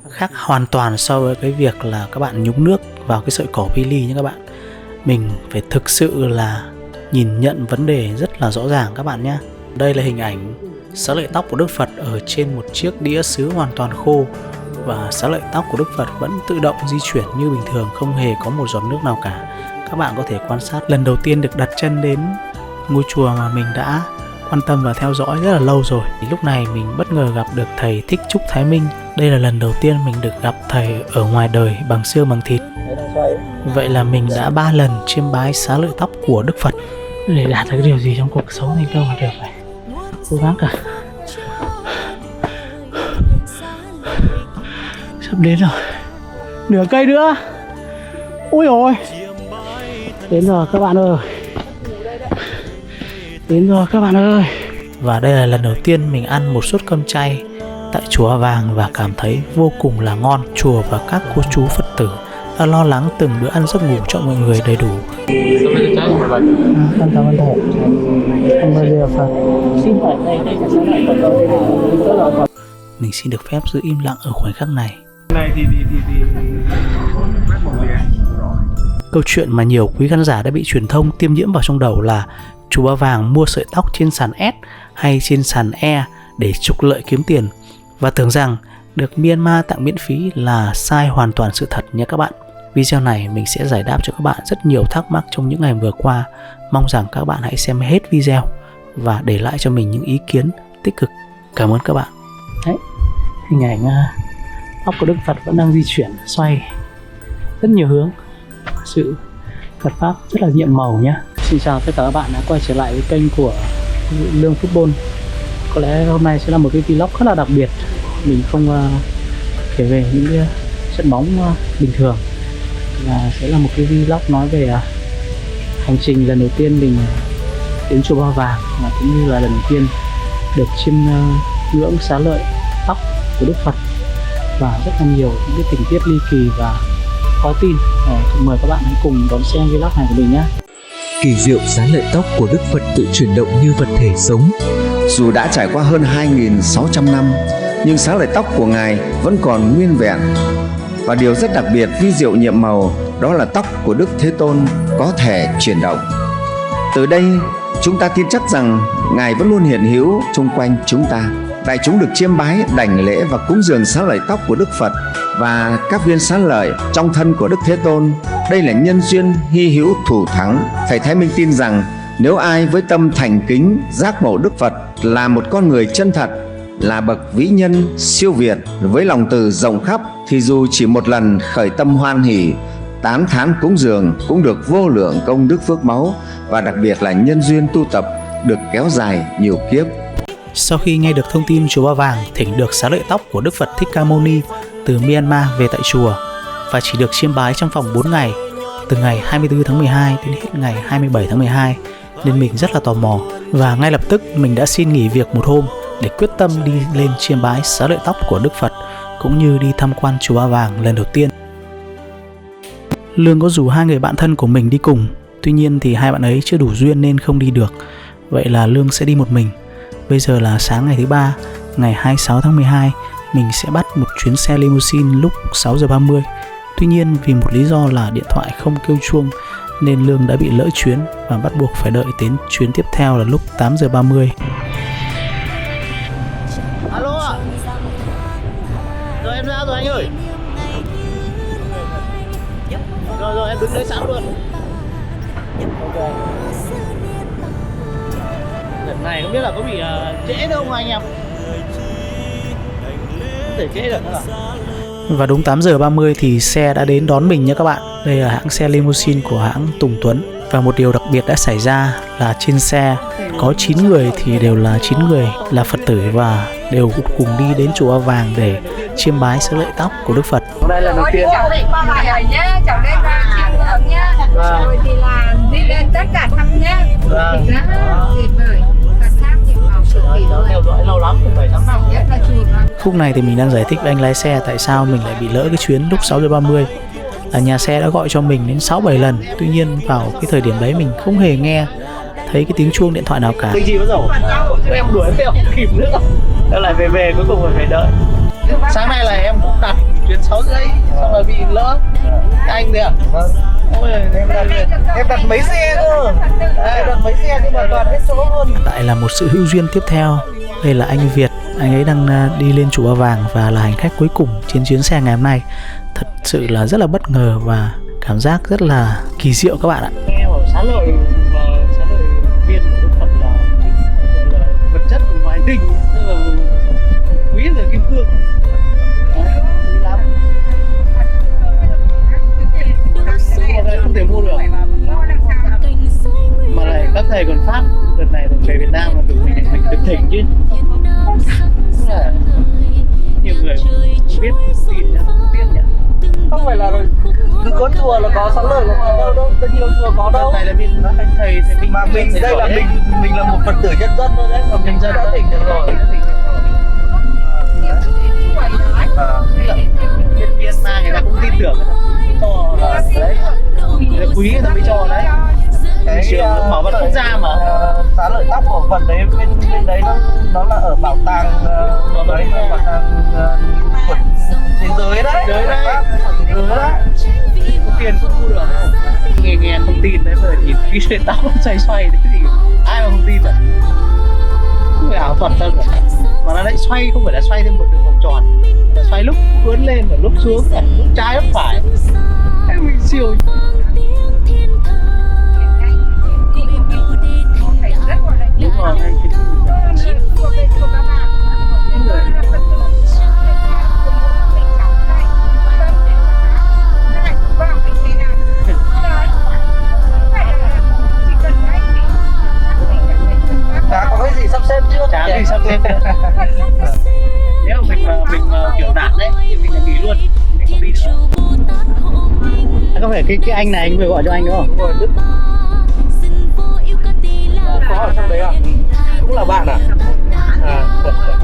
Khác hoàn toàn so với cái việc là các bạn nhúng nước vào cái sợi cỏ pili nhé các bạn. Mình phải thực sự là nhìn nhận vấn đề rất là rõ ràng các bạn nhé. Đây là hình ảnh xá lợi tóc của Đức Phật ở trên một chiếc đĩa sứ hoàn toàn khô. Và xá lợi tóc của Đức Phật vẫn tự động di chuyển như bình thường, không hề có một giọt nước nào cả. Các bạn có thể quan sát lần đầu tiên được đặt chân đến ngôi chùa mà mình đã quan tâm và theo dõi rất là lâu rồi. Thì lúc này mình bất ngờ gặp được thầy Thích Trúc Thái Minh. Đây là lần đầu tiên mình được gặp thầy ở ngoài đời bằng xương bằng thịt. Vậy là mình đã 3 lần chiêm bái xá lợi tóc của Đức Phật. Để đạt được điều gì trong cuộc sống thì đâu mà đều phải cố gắng cả. Sắp đến rồi, nửa cây nữa. Ôi ôi, đến rồi các bạn ơi, đến rồi các bạn ơi. Và đây là lần đầu tiên mình ăn một suất cơm chay tại chùa Ba Vàng và cảm thấy vô cùng là ngon. Chùa và các cô chú Phật tử đã lo lắng từng bữa ăn giấc ngủ cho mọi người đầy đủ. Con cảm ơn thầy. Không bao giờ Phật. Mình xin được phép giữ im lặng ở khoảnh khắc này. Câu chuyện mà nhiều quý khán giả đã bị truyền thông tiêm nhiễm vào trong đầu là chùa Ba Vàng mua sợi tóc trên sàn S hay trên sàn E để trục lợi kiếm tiền, và tưởng rằng được Myanmar tặng miễn phí là sai hoàn toàn sự thật nha các bạn. Video này mình sẽ giải đáp cho các bạn rất nhiều thắc mắc trong những ngày vừa qua. Mong rằng các bạn hãy xem hết video và để lại cho mình những ý kiến tích cực. Cảm ơn các bạn. Đấy, hình ảnh tóc của Đức Phật vẫn đang di chuyển, xoay rất nhiều hướng. Sự Phật Pháp rất là nhiệm màu nhé. Xin chào tất cả các bạn đã quay trở lại với kênh của Lương Football. Có lẽ hôm nay sẽ là một cái vlog rất là đặc biệt. Mình không kể về những cái trận bóng bình thường, và sẽ là một cái vlog nói về hành trình lần đầu tiên mình đến chùa Ba Vàng, và cũng như là lần đầu tiên được chiêm ngưỡng xá lợi tóc của Đức Phật, và rất là nhiều những cái tình tiết ly kỳ và khó tin. Mời các bạn hãy cùng đón xem vlog này của mình nhé. Kỳ diệu xá lợi tóc của Đức Phật tự chuyển động như vật thể sống. Dù đã trải qua hơn 2.600 năm, nhưng xá lợi tóc của Ngài vẫn còn nguyên vẹn. Và điều rất đặc biệt, vi diệu nhiệm màu, đó là tóc của Đức Thế Tôn có thể chuyển động. Từ đây, chúng ta tin chắc rằng Ngài vẫn luôn hiện hữu xung quanh chúng ta. Đại chúng được chiêm bái, đảnh lễ và cúng dường xá lợi tóc của Đức Phật và các viên xá lợi trong thân của Đức Thế Tôn. Đây là nhân duyên hy hữu thủ thắng. Thầy Thái Minh tin rằng nếu ai với tâm thành kính giác ngộ Đức Phật là một con người chân thật, là bậc vĩ nhân siêu việt với lòng từ rộng khắp, thì dù chỉ một lần khởi tâm hoan hỷ, tán thán cúng dường cũng được vô lượng công đức phước báu, và đặc biệt là nhân duyên tu tập được kéo dài nhiều kiếp. Sau khi nghe được thông tin chùa Ba Vàng thỉnh được xá lợi tóc của Đức Phật Thích Ca Mâu Ni từ Myanmar về tại chùa, và chỉ được chiêm bái trong vòng 4 ngày, từ ngày 24 tháng 12 đến hết ngày 27 tháng 12, nên mình rất là tò mò. Và ngay lập tức mình đã xin nghỉ việc một hôm để quyết tâm đi lên chiêm bái xá lợi tóc của Đức Phật, cũng như đi tham quan chùa Ba Vàng lần đầu tiên. Lương có rủ 2 người bạn thân của mình đi cùng, tuy nhiên thì 2 bạn ấy chưa đủ duyên nên không đi được. Vậy là Lương sẽ đi một mình. Bây giờ là sáng ngày thứ 3, ngày 26 tháng 12, mình sẽ bắt một chuyến xe limousine lúc 6 giờ 30. Tuy nhiên vì một lý do là điện thoại không kêu chuông nên Lương đã bị lỡ chuyến và bắt buộc phải đợi đến chuyến tiếp theo là lúc 8 giờ 30. Alo ạ. Rồi em ra rồi anh ơi. Rồi em đứng đấy sẵn luôn. Ok. Lần này không biết là có bị trễ đâu không anh em? Không thể trễ được nữa à? Và đúng 8 giờ 30 thì xe đã đến đón mình nha các bạn. Đây là hãng xe limousine của hãng Tùng Tuấn. Và một điều đặc biệt đã xảy ra là trên xe có 9 người thì đều là 9 người là Phật tử và đều cùng đi đến chùa Ba Vàng để chiêm bái xá lợi tóc của Đức Phật. Đây là đầu tiên. Cháu định qua lại nhé, cháu lên ra chiêm ngưỡng nhá. Rồi thì là đi lên tất cả thăm nhé. Thì rất tuyệt vời. Phật pháp nhiệm màu cực kỳ luôn. Theo dõi lâu lắm, 7-8 năm. Nhất là chùa. Phút này thì mình đang giải thích với anh lái xe tại sao mình lại bị lỡ cái chuyến lúc 6 giờ 30. Là nhà xe đã gọi cho mình đến 6-7 lần. Tuy nhiên vào cái thời điểm đấy mình không hề nghe thấy cái tiếng chuông điện thoại nào cả. Linh Chi bắt đầu. Em đuổi em không kịp nữa. Em lại về cuối cùng phải đợi. Sáng nay là em cũng đặt lỡ. Các anh đấy à? Vâng. Ôi, Em đặt mấy xe cơ. Em đặt mấy xe nhưng mà toàn hết chỗ luôn. Lại là một sự hữu duyên tiếp theo. Đây là anh Việt, anh ấy đang đi lên Chùa Ba Vàng và là hành khách cuối cùng trên chuyến xe ngày hôm nay. Thật sự là rất là bất ngờ và cảm giác rất là kỳ diệu các bạn ạ. nghe bảo xá lợi viên của Đức Phật là vật chất của ngoài tinh, tức là quý là kim cương. Đấy, quý lắm. Không thể mua được. Mà lại các thầy còn phát đợt này về Việt Nam mà tụi mình được thỉnh chứ. Tức là nhiều người không biết tin nhá, không biết nhỉ. Không phải là cứ có chùa là có xá lợi mà đâu, rất nhiều chùa có đâu. Đợt này là bên thầy mình Mà mình đây là mình là một Phật tử nhân dân thôi đấy, mà mình đã thỉnh được rồi. Bên Myanmar người ta cũng tin tưởng cho đấy, người ta quý người ta mới cho đấy. Cái trường bảo vật quốc gia mà xá lợi tóc của Phật đấy bên đấy nó là ở bảo tàng đấy, bảo tàng của thế giới đấy. Thế giới đấy. Có tiền không mua được. Nghe không tin đấy, bởi nhìn cái sợi tóc xoay đấy thì ai mà không tin vậy. Không phải ảo thuật đâu cả. Mà nó lại xoay, không phải là xoay thêm một đường vòng tròn, là xoay lúc vươn lên và lúc xuống, lúc trái lúc phải. Em mình siêu. Đúng rồi, anh Chả có cái gì sắp xếp trước. chả gì sắp xếp nữa. Nếu mà mình kiểu nản đấy thì mình lại nghỉ luôn, mình không đi nữa. Có phải cái anh này anh vừa gọi cho anh đúng không? Rồi Đức có ở trong đấy à? Cũng là bạn à?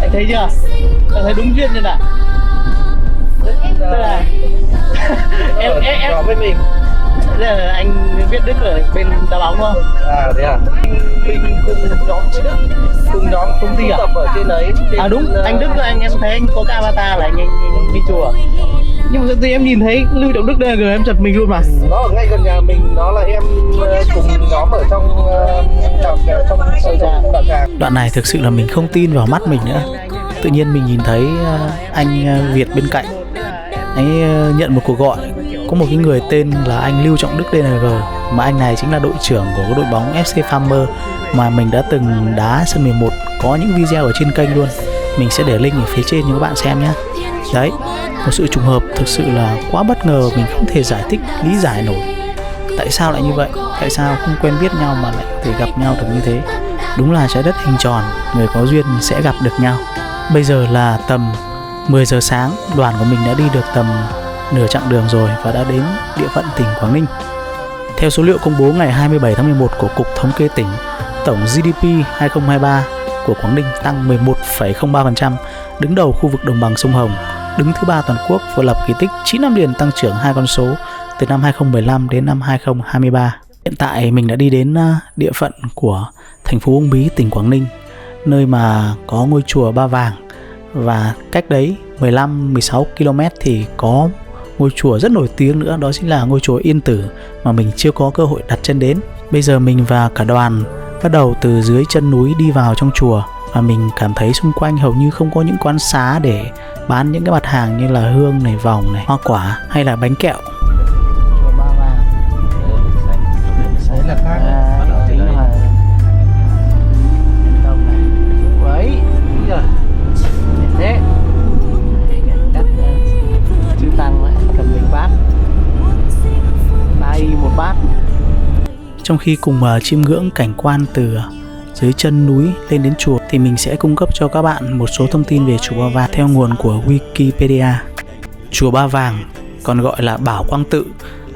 Anh thấy chưa? Anh thấy đúng duyên chưa nào? Tức là em có với mình. Đây là anh biết Đức ở bên đá bóng đúng không? À thế à? Mình cùng nhóm với Đức, cùng nhóm Công ty à? tập ở trên đấy. À đúng, anh Đức là anh em thấy anh có cái avatar là anh đi chùa. Nhưng mà tự nhiên em nhìn thấy Lưu Trọng Đức DG em chật mình luôn mà. Nó ở ngay gần nhà mình, nó là em cùng nhóm ở trong đạo tràng. Đoạn này thực sự là mình không tin vào mắt mình nữa. Tự nhiên mình nhìn thấy anh Việt bên cạnh, anh nhận một cuộc gọi. Có một cái người tên là anh Lưu Trọng Đức DNG, mà anh này chính là đội trưởng của đội bóng FC Farmer mà mình đã từng đá sân 11. Có những video ở trên kênh luôn, mình sẽ để link ở phía trên cho các bạn xem nhé. Đấy, một sự trùng hợp thực sự là quá bất ngờ, mình không thể giải thích lý giải nổi. Tại sao lại như vậy? Tại sao không quen biết nhau mà lại có thể gặp nhau được như thế? Đúng là trái đất hình tròn, người có duyên sẽ gặp được nhau. Bây giờ là tầm 10 giờ sáng, đoàn của mình đã đi được tầm nửa chặng đường rồi và đã đến địa phận tỉnh Quảng Ninh. Theo số liệu công bố ngày 27 tháng 11 của Cục Thống kê tỉnh, tổng GDP 2023 của Quảng Ninh tăng 11,03%, đứng đầu khu vực đồng bằng sông Hồng, đứng thứ 3 toàn quốc và lập kỳ tích 9 năm liền tăng trưởng hai con số từ năm 2015 đến năm 2023. Hiện tại mình đã đi đến địa phận của thành phố Uông Bí, tỉnh Quảng Ninh, nơi mà có ngôi chùa Ba Vàng, và cách đấy 15-16 km thì có ngôi chùa rất nổi tiếng nữa, đó chính là ngôi chùa Yên Tử mà mình chưa có cơ hội đặt chân đến. Bây giờ mình và cả đoàn bắt đầu từ dưới chân núi đi vào trong chùa, và mình cảm thấy xung quanh hầu như không có những quán xá để bán những cái mặt hàng như là hương này, vòng này, hoa quả hay là bánh kẹo. Chùa Ba Vàng. Đấy là khác. Chính là đồng này. Đấy, đúng rồi. Thế. Chắc chữ tăng lại cầm mình bát. Đây một bát. Trong khi cùng chiêm ngưỡng cảnh quan từ dưới chân núi lên đến chùa thì mình sẽ cung cấp cho các bạn một số thông tin về chùa Ba Vàng theo nguồn của Wikipedia. Chùa Ba Vàng, còn gọi là Bảo Quang Tự,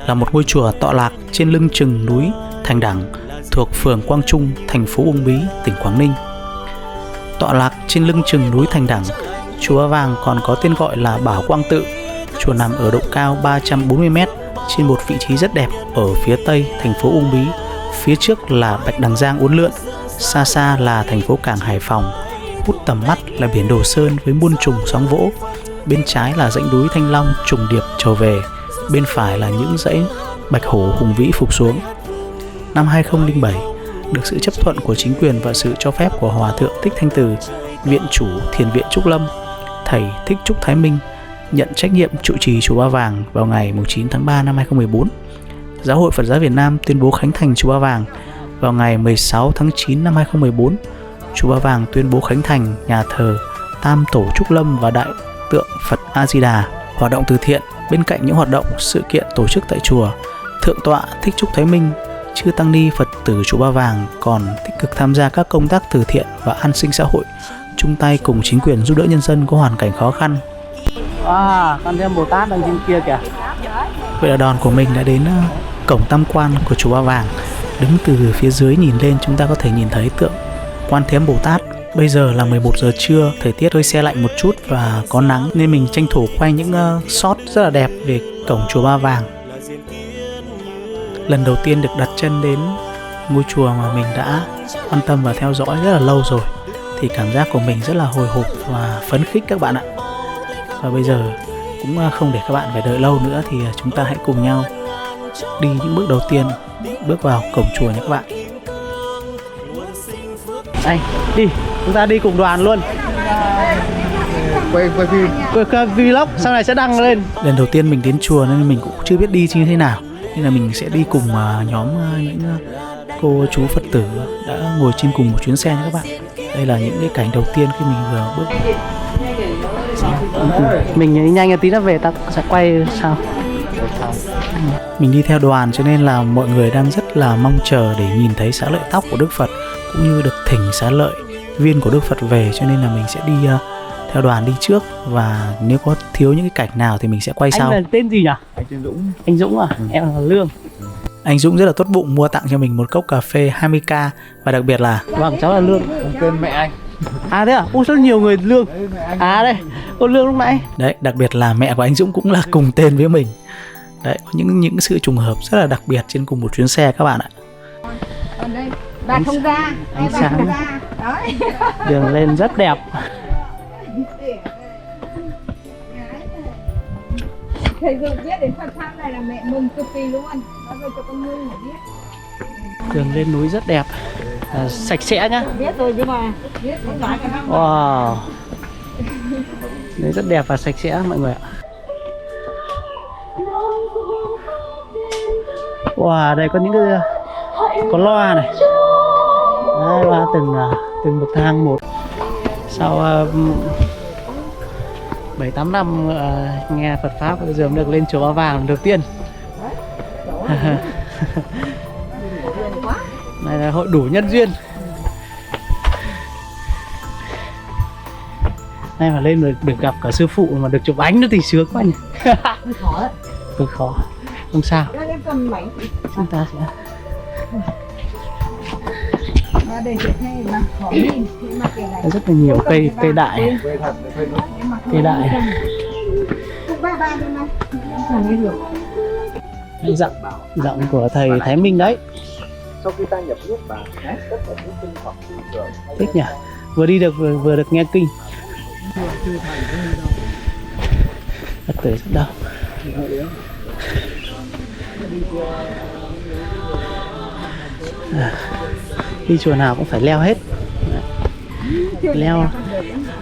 là một ngôi chùa tọa lạc trên lưng chừng núi Thành Đẳng thuộc phường Quang Trung, thành phố Uông Bí, tỉnh Quảng Ninh. Tọa lạc trên lưng chừng núi Thành Đẳng, chùa Ba Vàng còn có tên gọi là Bảo Quang Tự. Chùa nằm ở độ cao 340m trên một vị trí rất đẹp ở phía tây thành phố Uông Bí. Phía trước là Bạch Đằng Giang uốn lượn, xa xa là thành phố cảng Hải Phòng. Hút tầm mắt là biển Đồ Sơn với muôn trùng sóng vỗ. Bên trái là dãy núi Thanh Long trùng điệp trầu về, bên phải là những dãy bạch hổ hùng vĩ phục xuống. Năm 2007, được sự chấp thuận của chính quyền và sự cho phép của Hòa thượng Thích Thanh Từ, viện chủ Thiền viện Trúc Lâm, thầy Thích Trúc Thái Minh nhận trách nhiệm trụ trì chùa Ba Vàng vào ngày 9 tháng 3 năm 2014. Giáo hội Phật giáo Việt Nam tuyên bố khánh thành chùa Ba Vàng vào ngày 16 tháng 9 năm 2014. Chùa Ba Vàng tuyên bố khánh thành nhà thờ Tam Tổ Trúc Lâm và đại tượng Phật A Di Đà. Hoạt động từ thiện. Bên cạnh những hoạt động sự kiện tổ chức tại chùa, Thượng tọa Thích Trúc Thái Minh, chư tăng ni Phật tử chùa Ba Vàng còn tích cực tham gia các công tác từ thiện và an sinh xã hội, chung tay cùng chính quyền giúp đỡ nhân dân có hoàn cảnh khó khăn. Con thêm Bồ Tát đang trên kia kìa. Vậy là đoàn của mình đã đến cổng tam quan của chùa Ba Vàng. Đứng từ phía dưới nhìn lên, chúng ta có thể nhìn thấy tượng Quan Thế Âm Bồ Tát. Bây giờ là 11 giờ trưa, thời tiết hơi se lạnh một chút và có nắng nên mình tranh thủ quay những shot rất là đẹp về cổng chùa Ba Vàng. Lần đầu tiên được đặt chân đến ngôi chùa mà mình đã quan tâm và theo dõi rất là lâu rồi, thì cảm giác của mình rất là hồi hộp và phấn khích các bạn ạ. Và bây giờ cũng không để các bạn phải đợi lâu nữa, thì chúng ta hãy cùng nhau đi những bước đầu tiên, bước vào cổng chùa nhé các bạn. Anh đi, chúng ta đi cùng đoàn luôn. Quay phim, quay vlog sau này sẽ đăng lên. Lần đầu tiên mình đến chùa nên mình cũng chưa biết đi như thế nào, nên là mình sẽ đi cùng nhóm những cô chú Phật tử đã ngồi trên cùng một chuyến xe nhé các bạn. Đây là những cái cảnh đầu tiên khi mình vừa bước. Mình nhanh tí nữa về ta sẽ quay sau. Mình đi theo đoàn cho nên là mọi người đang rất là mong chờ để nhìn thấy xá lợi tóc của Đức Phật, cũng như được thỉnh xá lợi viên của Đức Phật về, cho nên là mình sẽ đi theo đoàn đi trước, và nếu có thiếu những cái cảnh nào thì mình sẽ quay sau. Anh là tên gì nhỉ? Anh tên Dũng. Anh Dũng à? Em là Lương. Anh Dũng rất là tốt bụng mua tặng cho mình một cốc cà phê 20k, và đặc biệt là Vâng, cháu là Lương. Tên mẹ anh. À thế à? Ôi sao nhiều người Lương. À đây, cô Lương lúc nãy. đấy, đặc biệt là mẹ của anh Dũng cũng là cùng tên với mình. Đấy, có những sự trùng hợp rất là đặc biệt trên cùng một chuyến xe các bạn ạ. Còn đây, bà không ra. Ánh Bà sáng. không ra. Đấy. Đường lên rất đẹp. Thầy vừa biết đến Phật pháp này là mẹ mừng cực kỳ luôn. Nói về cho con Nhung mà biết. Đường lên núi rất đẹp, sạch sẽ nhá. Biết rồi nhưng mà biết không nói cái năm. Wow, đấy rất đẹp và sạch sẽ mọi người ạ. Wow, đây có những cái có loa này. Đấy, loa từng bậc thang một. Sau 7-8 năm nghe Phật pháp, bây giờ được lên chùa Ba Vàng lần đầu tiên. Này là hội đủ nhân duyên. Nay mà lên được gặp cả sư phụ mà được chụp ảnh nữa thì sướng quá nhỉ. Hơi khó đấy. Hơi khó, không sao, Em cầm máy. chúng ta sẽ Và để cho thầy mà khó nhìn. Mà cái này. có rất là nhiều cây đại. Cây đại. Ba thôi mà. Không nghe được. Giọng của thầy Thái Minh đấy. Sau khi ta nhập nước bà, tất cả những tinh hoặc tư tưởng. Thích nhỉ, vừa đi được vừa được nghe kinh. Phật tử rất đông. Đi chùa nào cũng phải leo hết. Leo.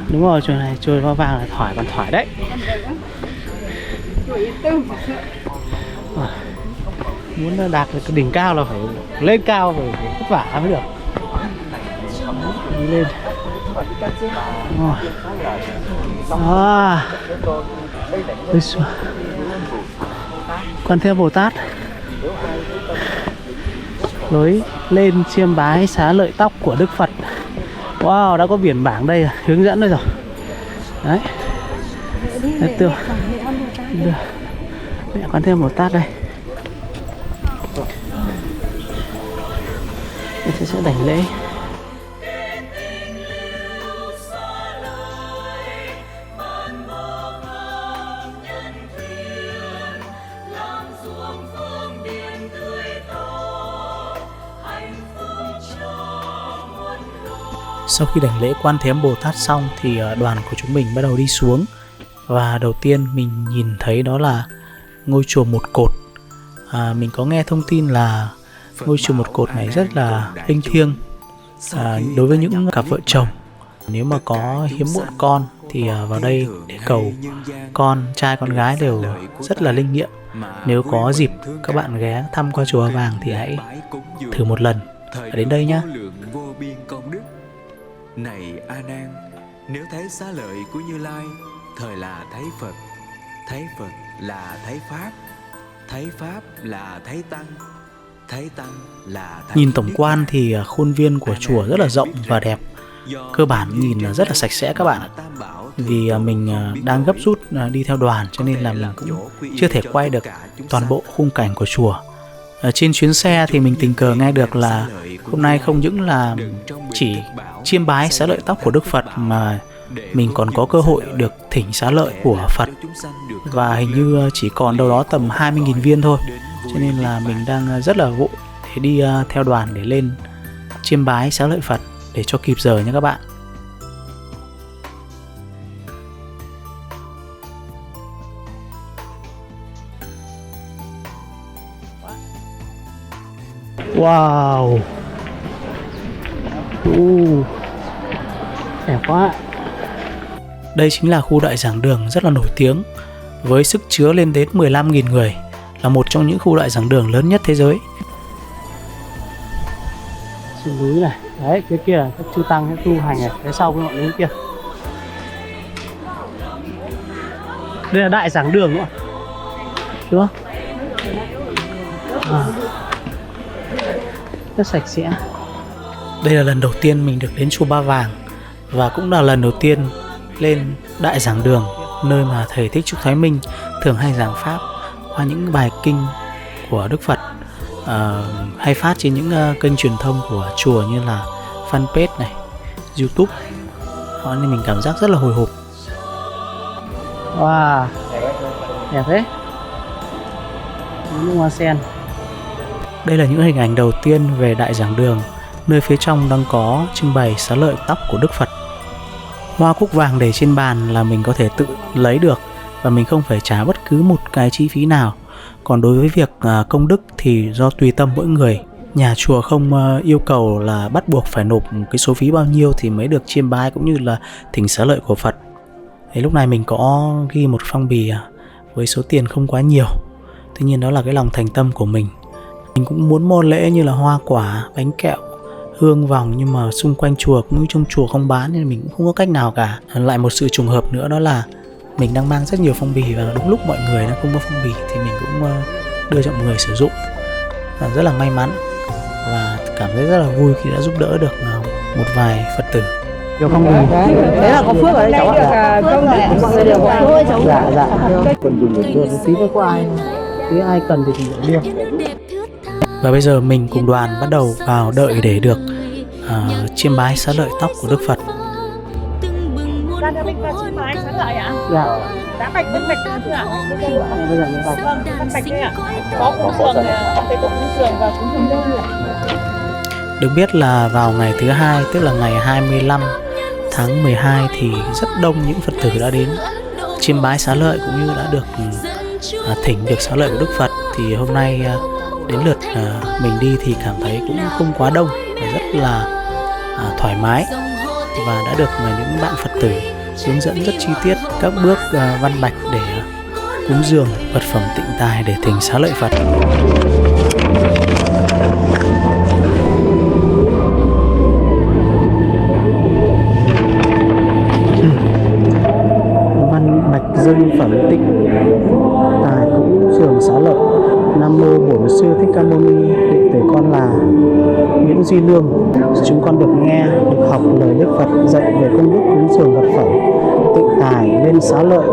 Đúng rồi, chùa này, chùa Ba Vàng là thoải, còn thoải đấy. Muốn đạt được cái đỉnh cao là phải lên cao, phải vất vả mới được. Đi lên. Quan Thế Âm Bồ Tát. Lối lên chiêm bái xá lợi tóc của Đức Phật. Wow, đã có biển bảng đây, hướng dẫn đây rồi. Đấy. Đấy, tượng mẹ Quan Thế Âm Bồ Tát đây. Mình sẽ đảnh lễ. Sau khi đảnh lễ Quan Thế Âm Bồ Tát xong thì đoàn của chúng mình bắt đầu đi xuống. Và đầu tiên mình nhìn thấy đó là ngôi chùa Một Cột. Mình có nghe thông tin là ngôi chùa Một Cột này rất là linh thiêng đối với những cặp vợ chồng. Nếu mà có hiếm muộn con thì vào đây để cầu con trai con gái đều rất là linh nghiệm. Nếu có dịp các bạn ghé thăm qua chùa Ba Vàng thì hãy thử một lần đến đây nhé. Này A Nan, nếu thấy xá lợi của Như Lai, thời là thấy Phật là thấy Pháp, thấy Pháp là thấy Tăng là thấy... Nhìn tổng quan thì khuôn viên của chùa rất là rộng và đẹp. Cơ bản nhìn là rất là sạch sẽ các bạn ạ. Vì mình đang gấp rút đi theo đoàn cho nên là mình cũng chưa thể quay được toàn bộ khung cảnh của chùa. Trên chuyến xe thì mình tình cờ nghe được là hôm nay không những là chỉ chiêm bái xá lợi tóc của Đức Phật mà mình còn có cơ hội được thỉnh xá lợi của Phật. Và hình như chỉ còn đâu đó tầm 20.000 viên thôi. Cho nên là mình đang rất là vội để đi theo đoàn để lên chiêm bái xá lợi Phật để cho kịp giờ nha các bạn. Wow, đẹp quá. Đây chính là khu đại giảng đường rất là nổi tiếng với sức chứa lên đến 15.000 người, là một trong những khu đại giảng đường lớn nhất thế giới. Trên núi này, đấy, cái kia là các chư tăng các tu hành này, phía sau cái ngọn núi kia. Đây là đại giảng đường nữa, đúng không? Rất sạch sẽ. Đây là lần đầu tiên mình được đến chùa Ba Vàng và cũng là lần đầu tiên lên đại giảng đường, nơi mà thầy Thích Trúc Thái Minh thường hay giảng pháp qua những bài kinh của Đức Phật hay phát trên những kênh truyền thông của chùa như là fanpage này, YouTube. Nên mình cảm giác rất là hồi hộp. Wow, đẹp thế. Những hoa sen. Đây là những hình ảnh đầu tiên về đại giảng đường, nơi phía trong đang có trưng bày xá lợi tóc của Đức Phật. Hoa cúc vàng để trên bàn là mình có thể tự lấy được và mình không phải trả bất cứ một cái chi phí nào. Còn đối với việc công đức thì do tùy tâm mỗi người. Nhà chùa không yêu cầu là bắt buộc phải nộp cái số phí bao nhiêu thì mới được chiêm bái cũng như là thỉnh xá lợi của Phật. Thì lúc này mình có ghi một phong bì với số tiền không quá nhiều. Tuy nhiên đó là cái lòng thành tâm của mình. Mình cũng muốn môn lễ như là hoa quả, bánh kẹo, hương vòng, nhưng mà xung quanh chùa cũng như trong chùa không bán nên mình cũng không có cách nào cả. Lại một sự trùng hợp nữa đó là mình đang mang rất nhiều phong bì và đúng lúc mọi người đang không có phong bì thì mình cũng đưa cho mọi người sử dụng. Rất là may mắn và cảm thấy rất là vui khi đã giúp đỡ được một vài Phật tử. Nhiều phong bì. Đấy là có phước ở đây cháu ạ. Công đức của mọi người đều có thôi cháu. Dạ. Cần dùng được đưa tí nữa có ai. Tí ai cần thì đưa. Và bây giờ mình cùng đoàn bắt đầu vào đợi để được chiêm bái xá lợi tóc của Đức Phật. Ra cho mình vào chiêm bái xá lợi ạ? Dạ. Đã bạch vẫn bạch chưa ạ? Bây giờ mình bạch. Vâng, vẫn bạch đấy ạ. Có cúng dường, có cái cúng dường và cúng dường đơn ạ. Được biết là vào ngày thứ hai, tức là ngày 25 tháng 12 thì rất đông những Phật tử đã đến chiêm bái xá lợi cũng như đã được thỉnh được xá lợi của Đức Phật. Thì hôm nay đến lượt mình đi thì cảm thấy cũng không quá đông và rất là thoải mái, và đã được những bạn Phật tử hướng dẫn rất chi tiết các bước văn bạch để cúng dường vật phẩm tịnh tài để thỉnh xá lợi Phật. Văn bạch dâng phẩm tịnh tài cúng dường xá lợi. Nam mô Bổn Sư Thích Ca Mâu Ni. Đệ tử con là Nguyễn Duy Lương. Chúng con được nghe, được học lời Đức Phật dạy về công đức cúng dường vật phẩm tịnh tài lên xá lợi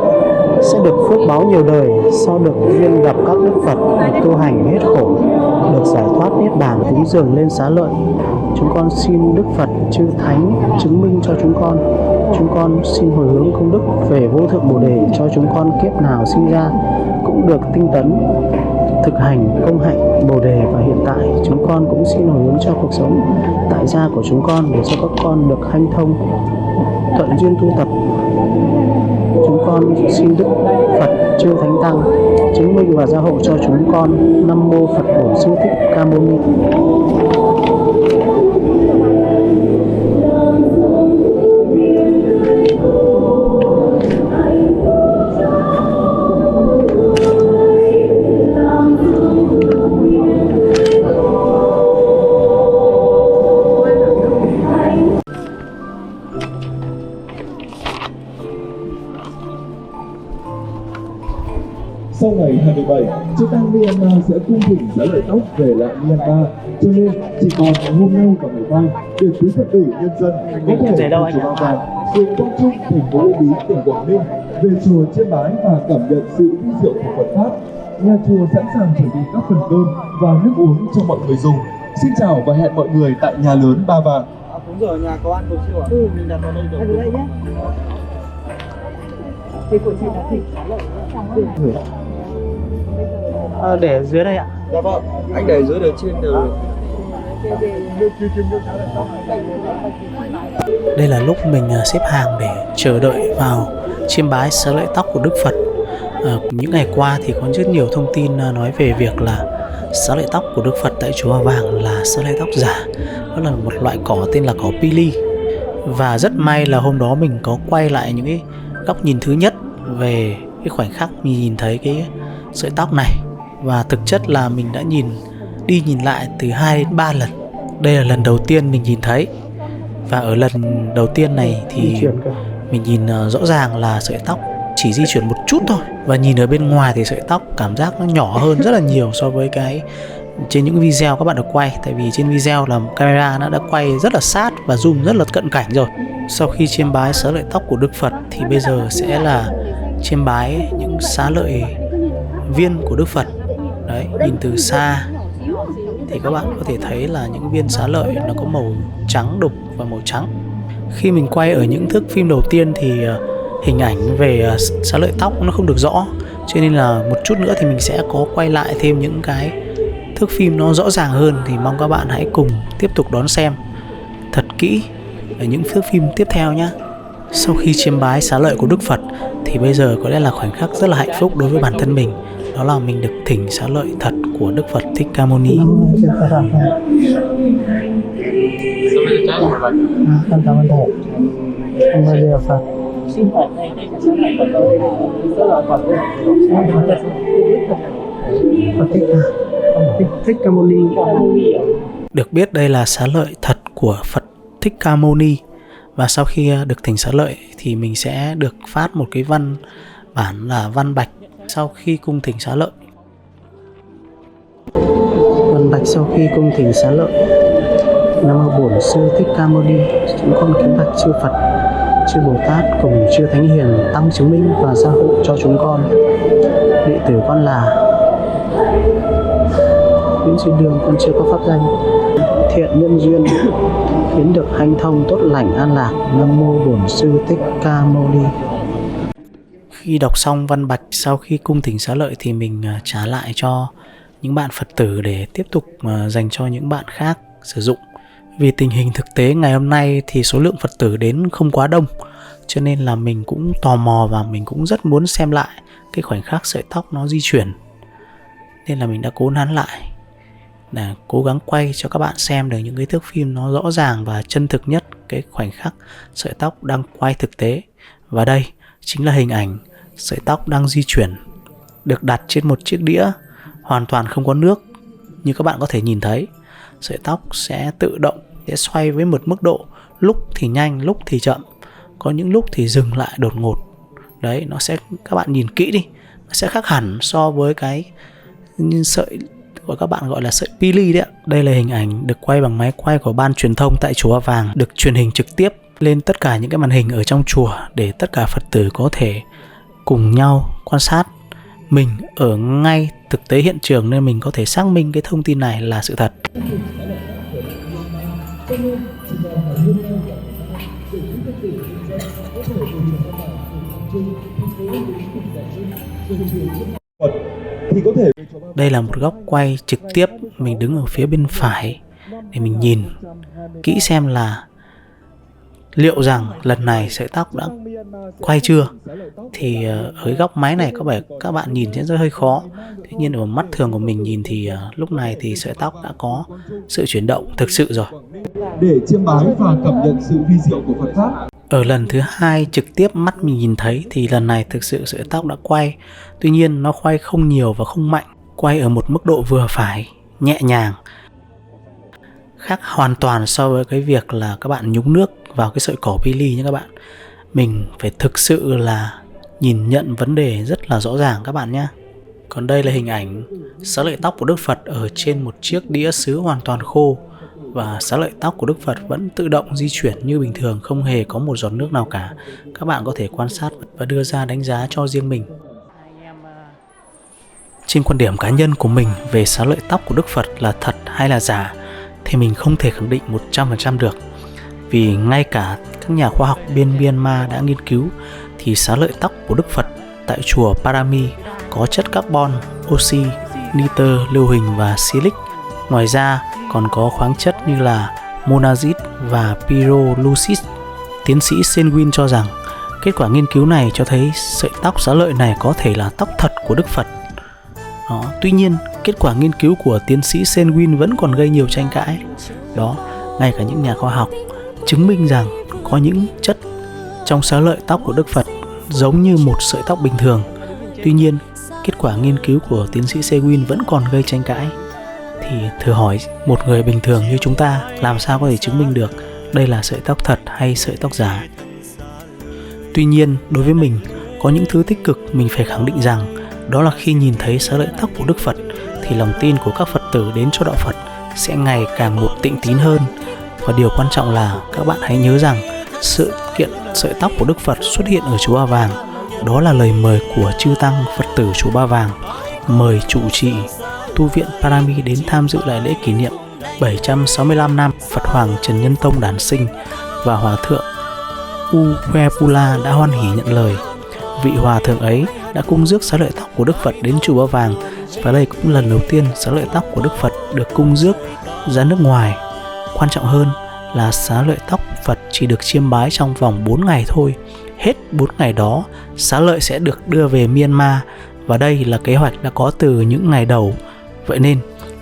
sẽ được phước báu nhiều đời. Sau được duyên gặp các Đức Phật, được tu hành hết khổ, được giải thoát niết bàn, cúng dường lên xá lợi. Chúng con xin Đức Phật chư Thánh chứng minh cho chúng con. Chúng con xin hồi hướng công đức về vô thượng Bồ Đề cho chúng con kiếp nào sinh ra cũng được tinh tấn thực hành công hạnh Bồ Đề, và hiện tại chúng con cũng xin hồi hướng cho cuộc sống tại gia của chúng con để cho các con được hanh thông thuận duyên tu tập. Chúng con xin Đức Phật Chư Thánh Tăng chứng minh và gia hộ cho chúng con. Nam mô Phật Bổn Sư Thích Ca Mâu Ni. Sau ngày 27, Chư Tăng Myanmar sẽ cung thỉnh Xá Lợi Tóc về lại Myanmar, cho nên chỉ còn hôm nay và ngày mai để quý Phật tử nhân dân có thể cùng chùa Ba Vàng, phường Quang Trung, thành phố Uông Bí, tỉnh Quảng Ninh về chùa chiêm bái và cảm nhận sự vi diệu của Phật pháp. Nhà chùa sẵn sàng chuẩn bị các phần cơm và nước uống cho mọi người dùng. Xin chào và hẹn mọi người tại nhà lớn Ba Vàng. Đúng rồi, nhà có ăn đồ siêu à? Mình đặt vào đây được. Đây nhé. Thì của chị đã thịt Xá Lợi Để dưới đây ạ. Dạ vâng, anh để dưới để trên đều được. Đây là lúc mình xếp hàng để chờ đợi vào chiêm bái xá lợi tóc của Đức Phật. Những ngày qua thì có rất nhiều thông tin nói về việc là xá lợi tóc của Đức Phật tại chùa Ba Vàng là xá lợi tóc giả. Đó là một loại cỏ tên là cỏ pili. Và rất may là hôm đó mình có quay lại những cái góc nhìn thứ nhất về cái khoảnh khắc mình nhìn thấy cái sợi tóc này. Và thực chất là mình đã đi nhìn lại từ 2 đến 3 lần. Đây là lần đầu tiên mình nhìn thấy. Và ở lần đầu tiên này thì mình nhìn rõ ràng là sợi tóc chỉ di chuyển một chút thôi. Và nhìn ở bên ngoài thì sợi tóc cảm giác nó nhỏ hơn rất là nhiều so với cái trên những video các bạn được quay. Tại vì trên video là camera nó đã quay rất là sát và zoom rất là cận cảnh rồi. Sau khi chiêm bái xá lợi tóc của Đức Phật thì bây giờ sẽ là chiêm bái những xá lợi viên của Đức Phật. Đấy, nhìn từ xa thì các bạn có thể thấy là những viên xá lợi nó có màu trắng đục và màu trắng. Khi mình quay ở những thước phim đầu tiên thì hình ảnh về xá lợi tóc nó không được rõ, cho nên là một chút nữa thì mình sẽ có quay lại thêm những cái thước phim nó rõ ràng hơn. Thì mong các bạn hãy cùng tiếp tục đón xem thật kỹ ở những thước phim tiếp theo nhé. Sau khi chiêm bái xá lợi của Đức Phật thì bây giờ có lẽ là khoảnh khắc rất là hạnh phúc đối với bản thân mình. Đó là mình được thỉnh xá lợi thật của Đức Phật Thích Ca Mâu Ni. Con cảm ơn thầy. Con bao giờ Phật. Xin Phật này, đây là xá lợi Phật đâu, đây là xá lợi Phật Thích Ca Mâu Ni. Được biết đây là xá lợi thật của Phật Thích Ca Mâu Ni. Và sau khi được thỉnh xá lợi thì mình sẽ được phát một cái văn bản là văn bạch sau khi cung thỉnh xá lợi. Văn bạch sau khi cung thỉnh xá lợi. Nam mô Bổn Sư Thích Ca Mâu Ni. Chúng con kính bạch chư Phật, chư Bồ Tát cùng chư Thánh Hiền tăng chứng minh và gia hộ cho chúng con. Đệ tử con là Nguyễn Duy Đường, con chưa có pháp danh. Thiện nhân duyên khiến được hanh thông tốt lành an lạc. Nam mô Bổn Sư Thích Ca Mâu Ni. Khi đọc xong văn bạch sau khi cung thỉnh xá lợi thì mình trả lại cho những bạn Phật tử để tiếp tục dành cho những bạn khác sử dụng. Vì tình hình thực tế ngày hôm nay thì số lượng Phật tử đến không quá đông, cho nên là mình cũng tò mò và mình cũng rất muốn xem lại cái khoảnh khắc sợi tóc nó di chuyển. Nên là mình đã cố nán lại để cố gắng quay cho các bạn xem được những cái thước phim nó rõ ràng và chân thực nhất cái khoảnh khắc sợi tóc đang quay thực tế. Và đây chính là hình ảnh sợi tóc đang di chuyển, được đặt trên một chiếc đĩa hoàn toàn không có nước. Như các bạn có thể nhìn thấy, sợi tóc sẽ tự động sẽ xoay với một mức độ lúc thì nhanh, lúc thì chậm, có những lúc thì dừng lại đột ngột. Đấy, nó sẽ, các bạn nhìn kỹ đi, nó sẽ khác hẳn so với cái sợi của các bạn gọi là sợi pili đấy ạ. Đây là hình ảnh được quay bằng máy quay của ban truyền thông tại chùa Ba Vàng, được truyền hình trực tiếp lên tất cả những cái màn hình ở trong chùa để tất cả Phật tử có thể cùng nhau quan sát. Mình ở ngay thực tế hiện trường nên mình có thể xác minh cái thông tin này là sự thật. Đây là một góc quay trực tiếp, mình đứng ở phía bên phải để mình nhìn kỹ xem là liệu rằng lần này sợi tóc đã quay chưa? Thì ở cái góc máy này có vẻ các bạn nhìn sẽ rất hơi khó. Tuy nhiên ở mắt thường của mình nhìn thì lúc này thì sợi tóc đã có sự chuyển động thực sự rồi. Để chiêm bái và cảm nhận sự vi diệu của Phật pháp. Ở lần thứ hai trực tiếp mắt mình nhìn thấy thì lần này thực sự sợi tóc đã quay. Tuy nhiên nó quay không nhiều và không mạnh, quay ở một mức độ vừa phải, nhẹ nhàng. Khác hoàn toàn so với cái việc là các bạn nhúng nước vào cái sợi cỏ pili nha các bạn. Mình phải thực sự là nhìn nhận vấn đề rất là rõ ràng các bạn nhé. Còn đây là hình ảnh xá lợi tóc của Đức Phật ở trên một chiếc đĩa sứ hoàn toàn khô. Và xá lợi tóc của Đức Phật vẫn tự động di chuyển như bình thường, không hề có một giọt nước nào cả. Các bạn có thể quan sát và đưa ra đánh giá cho riêng mình. Trên quan điểm cá nhân của mình về xá lợi tóc của Đức Phật là thật hay là giả thì mình không thể khẳng định 100% được. Vì ngay cả các nhà khoa học bên Myanmar đã nghiên cứu thì xá lợi tóc của Đức Phật tại chùa Parami có chất carbon, oxy, nitơ, lưu huỳnh và silic. Ngoài ra còn có khoáng chất như là monazit và pyrolusis. Tiến sĩ Senwin cho rằng kết quả nghiên cứu này cho thấy sợi tóc xá lợi này có thể là tóc thật của Đức Phật. Tuy nhiên, kết quả nghiên cứu của tiến sĩ Senwin vẫn còn gây nhiều tranh cãi. Ngay cả những nhà khoa học chứng minh rằng có những chất trong xá lợi tóc của Đức Phật giống như một sợi tóc bình thường. Tuy nhiên, kết quả nghiên cứu của tiến sĩ Senwin vẫn còn gây tranh cãi. Thì thử hỏi một người bình thường như chúng ta làm sao có thể chứng minh được đây là sợi tóc thật hay sợi tóc giả. Tuy nhiên, đối với mình, có những thứ tích cực mình phải khẳng định rằng đó là khi nhìn thấy xá lợi tóc của Đức Phật thì lòng tin của các Phật tử đến cho đạo Phật sẽ ngày càng một tịnh tín hơn. Và điều quan trọng là các bạn hãy nhớ rằng sự kiện sợi tóc của Đức Phật xuất hiện ở chùa Ba Vàng đó là lời mời của chư tăng Phật tử chùa Ba Vàng mời trụ trì tu viện Parami đến tham dự đại lễ kỷ niệm 765 năm Phật Hoàng Trần Nhân Tông đản sinh, và Hòa thượng Uwepula đã hoan hỉ nhận lời. Vị hòa thượng ấy đã cung rước xá lợi tóc của Đức Phật đến chùa Ba Vàng, và đây cũng lần đầu tiên xá lợi tóc của Đức Phật được cung rước ra nước ngoài. Quan trọng hơn là xá lợi tóc Phật chỉ được chiêm bái trong vòng 4 ngày thôi. Hết 4 ngày đó, xá lợi sẽ được đưa về Myanmar, và đây là kế hoạch đã có từ những ngày đầu. Vậy nên,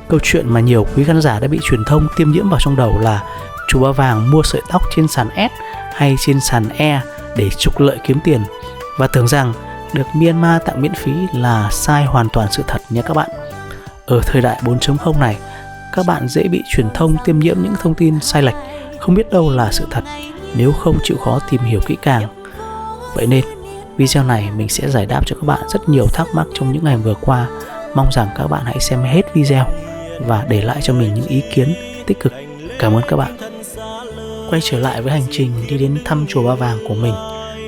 câu chuyện mà nhiều quý khán giả đã bị truyền thông tiêm nhiễm vào trong đầu là chùa Ba Vàng mua sợi tóc trên sàn S hay trên sàn E để trục lợi kiếm tiền, và tưởng rằng được Myanmar tặng miễn phí là sai hoàn toàn sự thật nha các bạn. Ở thời đại 4.0 này, các bạn dễ bị truyền thông tiêm nhiễm những thông tin sai lệch, không biết đâu là sự thật nếu không chịu khó tìm hiểu kỹ càng. Vậy nên, video này mình sẽ giải đáp cho các bạn rất nhiều thắc mắc trong những ngày vừa qua. Mong rằng các bạn hãy xem hết video và để lại cho mình những ý kiến tích cực. Cảm ơn các bạn. Quay trở lại với hành trình đi đến thăm chùa Ba Vàng của mình,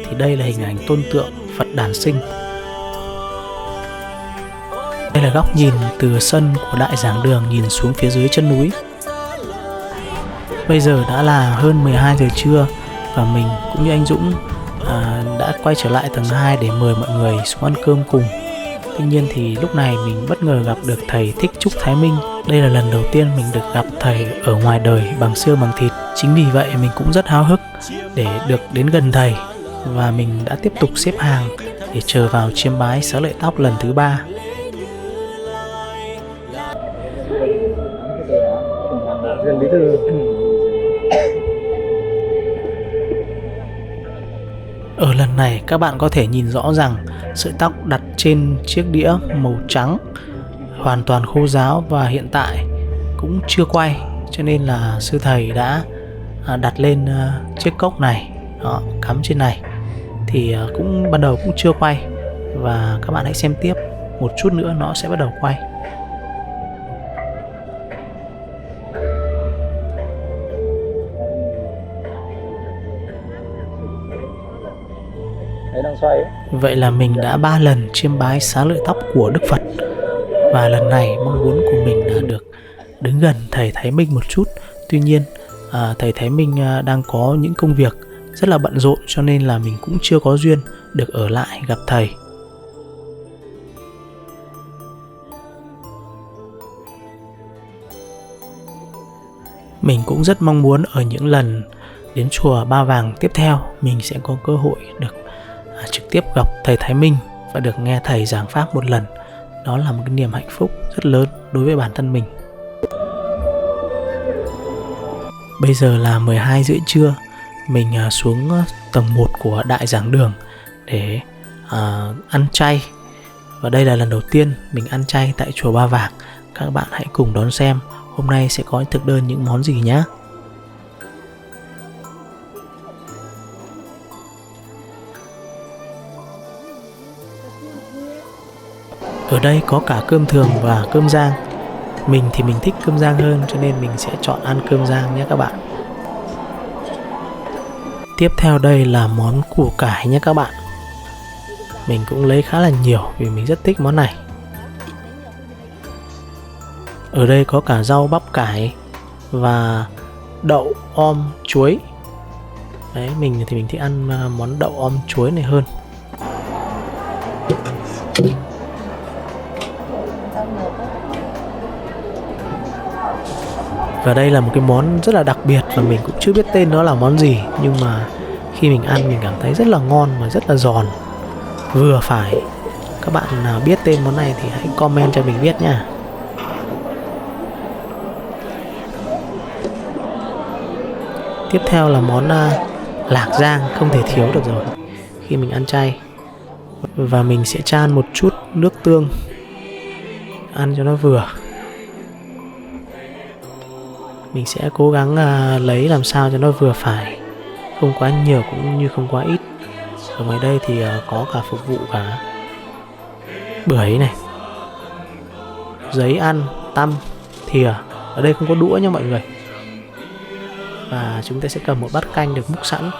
thì đây là hình ảnh tôn tượng Phật đản sinh. Đây là góc nhìn từ sân của đại giảng đường nhìn xuống phía dưới chân núi. Bây giờ đã là hơn 12 giờ trưa và mình cũng như anh Dũng đã quay trở lại tầng 2 để mời mọi người xuống ăn cơm cùng. Tuy nhiên thì lúc này mình bất ngờ gặp được thầy Thích Trúc Thái Minh. Đây là lần đầu tiên mình được gặp thầy ở ngoài đời bằng xương bằng thịt. Chính vì vậy mình cũng rất háo hức để được đến gần thầy, và mình đã tiếp tục xếp hàng để chờ vào chiêm bái xá lợi tóc lần thứ 3. Ở lần này các bạn có thể nhìn rõ rằng sợi tóc đặt trên chiếc đĩa màu trắng hoàn toàn khô ráo và hiện tại cũng chưa quay, cho nên là sư thầy đã đặt lên chiếc cốc này, cắm trên này thì cũng ban đầu cũng chưa quay, và các bạn hãy xem tiếp, một chút nữa nó sẽ bắt đầu quay. Vậy là mình đã 3 lần chiêm bái xá lợi tóc của Đức Phật, và lần này mong muốn của mình là được đứng gần thầy Thái Minh một chút. Tuy nhiên thầy Thái Minh đang có những công việc rất là bận rộn, cho nên là mình cũng chưa có duyên được ở lại gặp thầy. Mình cũng rất mong muốn ở những lần đến chùa Ba Vàng tiếp theo, mình sẽ có cơ hội được trực tiếp gặp thầy Thái Minh và được nghe thầy giảng pháp một lần. Đó là một cái niềm hạnh phúc rất lớn đối với bản thân mình. Bây giờ là 12:30 trưa. Mình xuống tầng 1 của đại giảng đường để ăn chay. Và đây là lần đầu tiên mình ăn chay tại chùa Ba Vàng. Các bạn hãy cùng đón xem hôm nay sẽ có thực đơn những món gì nhé. Ở đây có cả cơm thường và cơm rang. Mình thì mình thích cơm rang hơn, cho nên mình sẽ chọn ăn cơm rang nhé các bạn. Tiếp theo đây là món củ cải nhé các bạn. Mình cũng lấy khá là nhiều vì mình rất thích món này. Ở đây có cả rau bắp cải và đậu om chuối. Đấy, mình thì mình thích ăn món đậu om chuối này hơn. Và đây là một cái món rất là đặc biệt và mình cũng chưa biết tên nó là món gì, nhưng mà khi mình ăn mình cảm thấy rất là ngon và rất là giòn, vừa phải. Các bạn nào biết tên món này thì hãy comment cho mình biết nha. Tiếp theo là món lạc rang, không thể thiếu được rồi khi mình ăn chay. Và mình sẽ chan một chút nước tương, ăn cho nó vừa. Mình sẽ cố gắng lấy làm sao cho nó vừa phải, không quá nhiều cũng như không quá ít. Ở ngoài đây thì có cả phục vụ cả bưởi này, giấy ăn, tăm, thìa. Ở đây không có đũa nha mọi người. Và chúng ta sẽ cầm một bát canh được múc sẵn.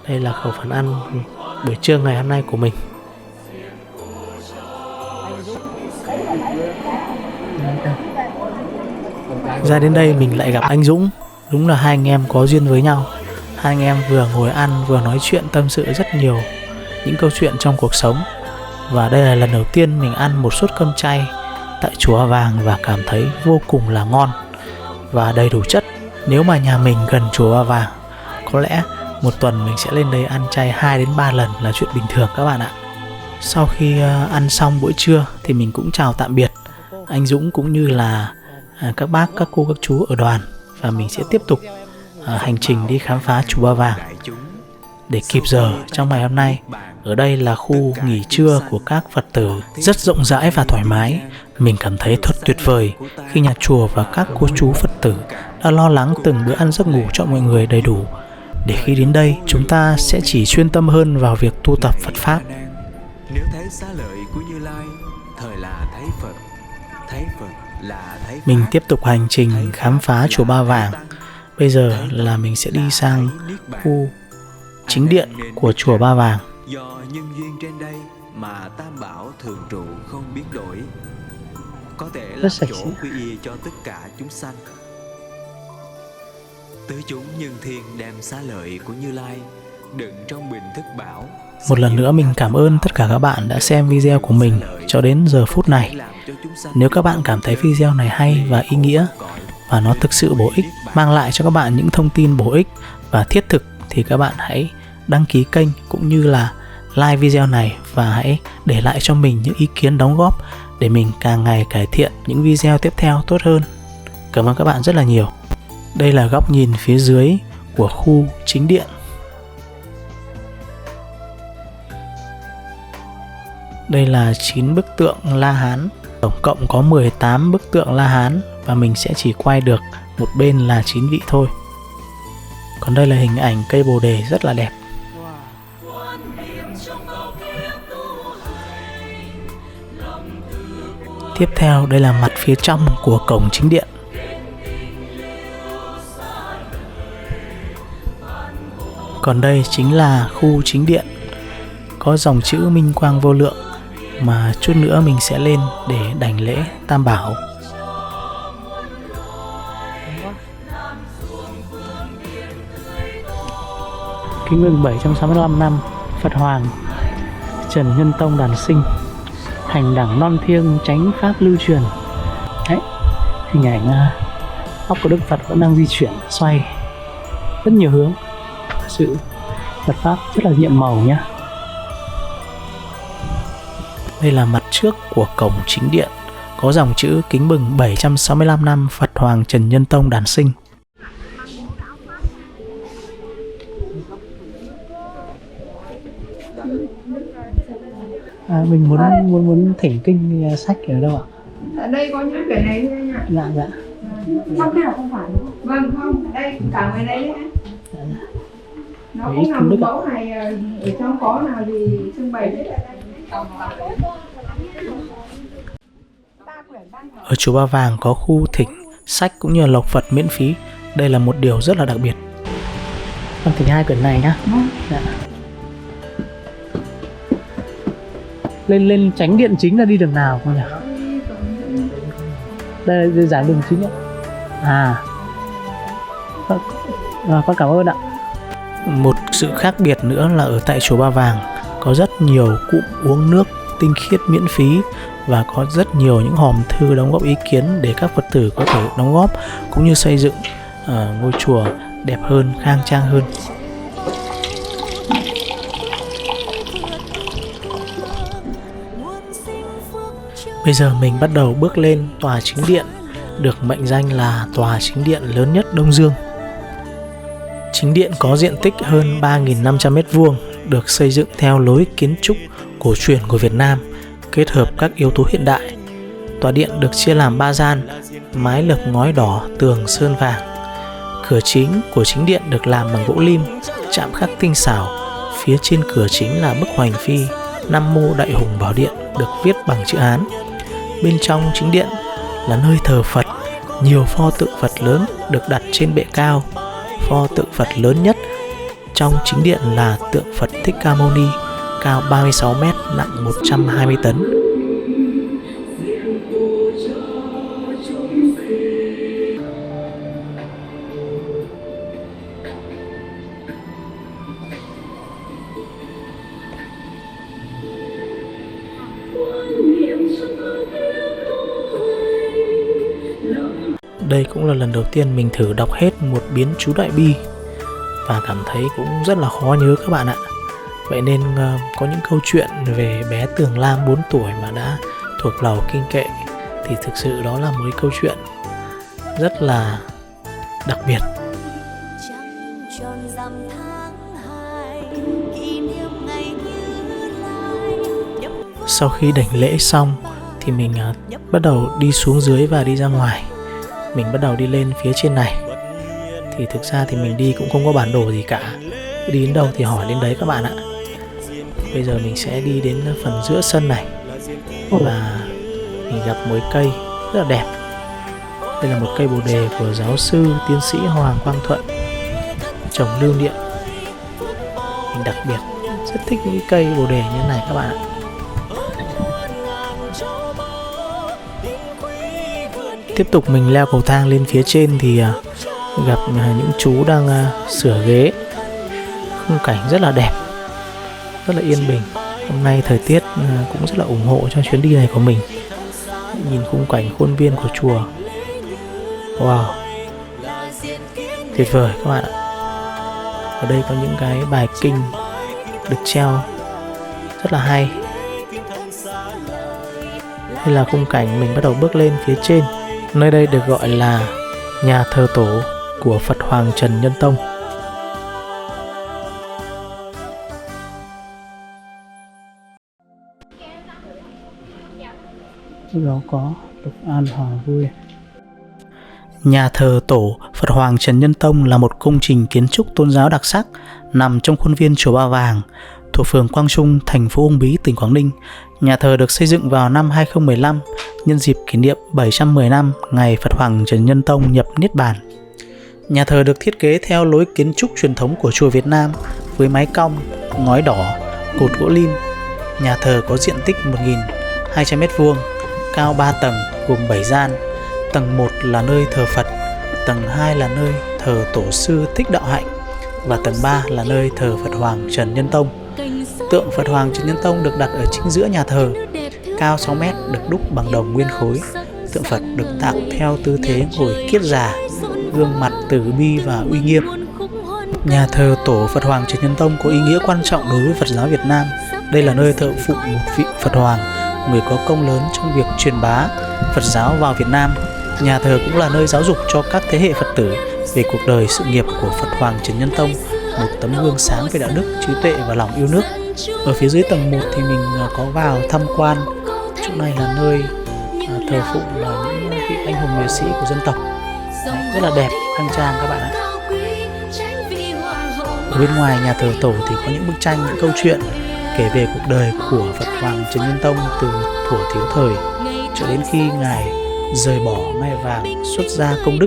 Đây là khẩu phần ăn buổi trưa ngày hôm nay của mình. Ra đến đây mình lại gặp anh Dũng. Đúng là hai anh em có duyên với nhau. Hai anh em vừa ngồi ăn vừa nói chuyện tâm sự rất nhiều những câu chuyện trong cuộc sống. Và đây là lần đầu tiên mình ăn một suất cơm chay tại chùa Ba Vàng và cảm thấy vô cùng là ngon và đầy đủ chất. Nếu mà nhà mình gần chùa Ba Vàng, có lẽ một tuần mình sẽ lên đây ăn chay 2 đến 3 lần là chuyện bình thường các bạn ạ. Sau khi ăn xong bữa trưa thì mình cũng chào tạm biệt anh Dũng cũng như là các bác, các cô, các chú ở đoàn. Và mình sẽ tiếp tục hành trình đi khám phá chùa Ba Vàng để kịp giờ trong ngày hôm nay. Ở đây là khu nghỉ trưa của các Phật tử, rất rộng rãi và thoải mái. Mình cảm thấy thật tuyệt vời khi nhà chùa và các cô chú Phật tử đã lo lắng từng bữa ăn giấc ngủ cho mọi người đầy đủ, để khi đến đây chúng ta sẽ chỉ chuyên tâm hơn vào việc tu tập Phật Pháp. Nếu thấy xá lợi của Như Lai, thời là thấy Phật, thấy Phật là thấy Pháp. Mình tiếp tục hành trình khám phá chùa Ba Vàng. Bây giờ là mình sẽ đi sang khu chính điện của chùa Ba Vàng. Do nhân duyên trên đây mà Tam Bảo thường trụ không biến đổi, có thể là chỗ quy y cho tất cả chúng sanh. Tứ chúng nhân thiên đem xá lợi của Như Lai đựng trong bình thức bảo. Một lần nữa mình cảm ơn tất cả các bạn đã xem video của mình cho đến giờ phút này. Nếu các bạn cảm thấy video này hay và ý nghĩa và nó thực sự bổ ích, mang lại cho các bạn những thông tin bổ ích và thiết thực, thì các bạn hãy đăng ký kênh cũng như là like video này và hãy để lại cho mình những ý kiến đóng góp để mình càng ngày cải thiện những video tiếp theo tốt hơn. Cảm ơn các bạn rất là nhiều. Đây là góc nhìn phía dưới của khu chính điện. Đây là 9 bức tượng La Hán. Tổng cộng có 18 bức tượng La Hán và mình sẽ chỉ quay được một bên là 9 vị thôi. Còn đây là hình ảnh cây bồ đề rất là đẹp. Tiếp theo đây là mặt phía trong của cổng chính điện. Còn đây chính là khu chính điện, có dòng chữ Minh Quang Vô Lượng mà chút nữa mình sẽ lên để đảnh lễ Tam Bảo. Kính mừng 765 năm Phật Hoàng Trần Nhân Tông đàn sinh, thành đẳng non thiêng chánh pháp lưu truyền. Đấy, hình ảnh óc của Đức Phật vẫn đang di chuyển xoay rất nhiều hướng. Sự Phật pháp rất là nhiệm màu nhé. Đây là mặt trước của cổng chính điện, có dòng chữ kính mừng 765 năm Phật Hoàng Trần Nhân Tông đản sinh. Mình muốn thỉnh kinh sách ở đâu ạ? Ở đây có những cái này thôi ạ. Dạ dạ. Không nào không phải. Vâng không, đây cả người đây đấy. Nó Đấy, cũng là một Đức mẫu này, ở trong có nào thì trưng bày hết. Ở chùa Ba Vàng có khu thỉnh sách cũng như là lộc Phật miễn phí. Đây là một điều rất là đặc biệt. Con thỉnh 2 quyển này nhá. Dạ. Lên tránh điện chính là đi đường nào con nhỉ? Đây là giảng đường chính ạ. Con cảm ơn ạ. Một sự khác biệt nữa là ở tại chùa Ba Vàng có rất nhiều cụm uống nước tinh khiết miễn phí và có rất nhiều những hòm thư đóng góp ý kiến để các Phật tử có thể đóng góp cũng như xây dựng ngôi chùa đẹp hơn, khang trang hơn. Bây giờ mình bắt đầu bước lên tòa chính điện, được mệnh danh là tòa chính điện lớn nhất Đông Dương. Chính điện có diện tích hơn 3.500 m², được xây dựng theo lối kiến trúc cổ truyền của Việt Nam, kết hợp các yếu tố hiện đại. Tòa điện được chia làm 3 gian, mái lợp ngói đỏ, tường sơn vàng. Cửa chính của chính điện được làm bằng gỗ lim, chạm khắc tinh xảo. Phía trên cửa chính là bức hoành phi Nam Mô Đại Hùng Bảo Điện được viết bằng chữ Hán. Bên trong chính điện là nơi thờ Phật, nhiều pho tượng Phật lớn được đặt trên bệ cao. Pho tượng Phật lớn nhất trong chính điện là tượng Phật Thích Ca Mâu Ni, cao 36 m, nặng 120 tấn. Đây cũng là lần đầu tiên mình thử đọc hết một biến chú Đại Bi và cảm thấy cũng rất là khó nhớ các bạn ạ. Vậy nên có những câu chuyện về bé Tường Lam 4 tuổi mà đã thuộc lầu kinh kệ thì thực sự đó là một cái câu chuyện rất là đặc biệt. Sau khi đảnh lễ xong thì mình bắt đầu đi xuống dưới và đi ra ngoài. Mình bắt đầu đi lên phía trên này. Thì thực ra thì mình đi cũng không có bản đồ gì cả, đi đến đâu thì hỏi lên đấy các bạn ạ. Bây giờ mình sẽ đi đến phần giữa sân này và mình gặp một cây rất là đẹp. Đây là một cây bồ đề của giáo sư tiến sĩ Hoàng Quang Thuận trồng lưu niệm. Mình đặc biệt rất thích những cây bồ đề như thế này các bạn ạ. Tiếp tục mình leo cầu thang lên phía trên thì gặp những chú đang sửa ghế. Khung cảnh rất là đẹp, rất là yên bình. Hôm nay thời tiết cũng rất là ủng hộ cho chuyến đi này của mình. Nhìn khung cảnh khuôn viên của chùa, wow, tuyệt vời các bạn ạ. Ở đây có những cái bài kinh được treo rất là hay. Đây là khung cảnh mình bắt đầu bước lên phía trên. Nơi đây được gọi là nhà thờ tổ của Phật Hoàng Trần Nhân Tông. Đó có Lộc An Hòa Vui. Nhà thờ tổ Phật Hoàng Trần Nhân Tông là một công trình kiến trúc tôn giáo đặc sắc nằm trong khuôn viên chùa Ba Vàng, thuộc phường Quang Trung, thành phố Uông Bí, tỉnh Quảng Ninh. Nhà thờ được xây dựng vào năm 2015 nhân dịp kỷ niệm 710 năm ngày Phật Hoàng Trần Nhân Tông nhập Niết Bàn. Nhà thờ được thiết kế theo lối kiến trúc truyền thống của chùa Việt Nam với mái cong, ngói đỏ, cột gỗ lim. Nhà thờ có diện tích 1.200 m², cao 3 tầng gồm 7 gian. Tầng 1 là nơi thờ Phật, tầng 2 là nơi thờ Tổ sư Thích Đạo Hạnh và tầng 3 là nơi thờ Phật Hoàng Trần Nhân Tông. Tượng Phật Hoàng Trần Nhân Tông được đặt ở chính giữa nhà thờ, cao 6 m, được đúc bằng đồng nguyên khối. Tượng Phật được tạo theo tư thế ngồi kiết già, gương mặt từ bi và uy nghiêm. Nhà thờ Tổ Phật Hoàng Trần Nhân Tông có ý nghĩa quan trọng đối với Phật giáo Việt Nam. Đây là nơi thờ phụng một vị Phật Hoàng, người có công lớn trong việc truyền bá Phật giáo vào Việt Nam. Nhà thờ cũng là nơi giáo dục cho các thế hệ Phật tử về cuộc đời sự nghiệp của Phật Hoàng Trần Nhân Tông, một tấm gương sáng về đạo đức, trí tuệ và lòng yêu nước. Ở phía dưới tầng 1 thì mình có vào tham quan. Chỗ này là nơi thờ phụng những vị anh hùng liệt sĩ của dân tộc. Rất là đẹp, khang trang các bạn ạ. Ở bên ngoài nhà thờ Tổ thì có những bức tranh, những câu chuyện kể về cuộc đời của Phật Hoàng Trần Nhân Tông từ thuở thiếu thời cho đến khi Ngài rời bỏ ngai vàng xuất gia công đức.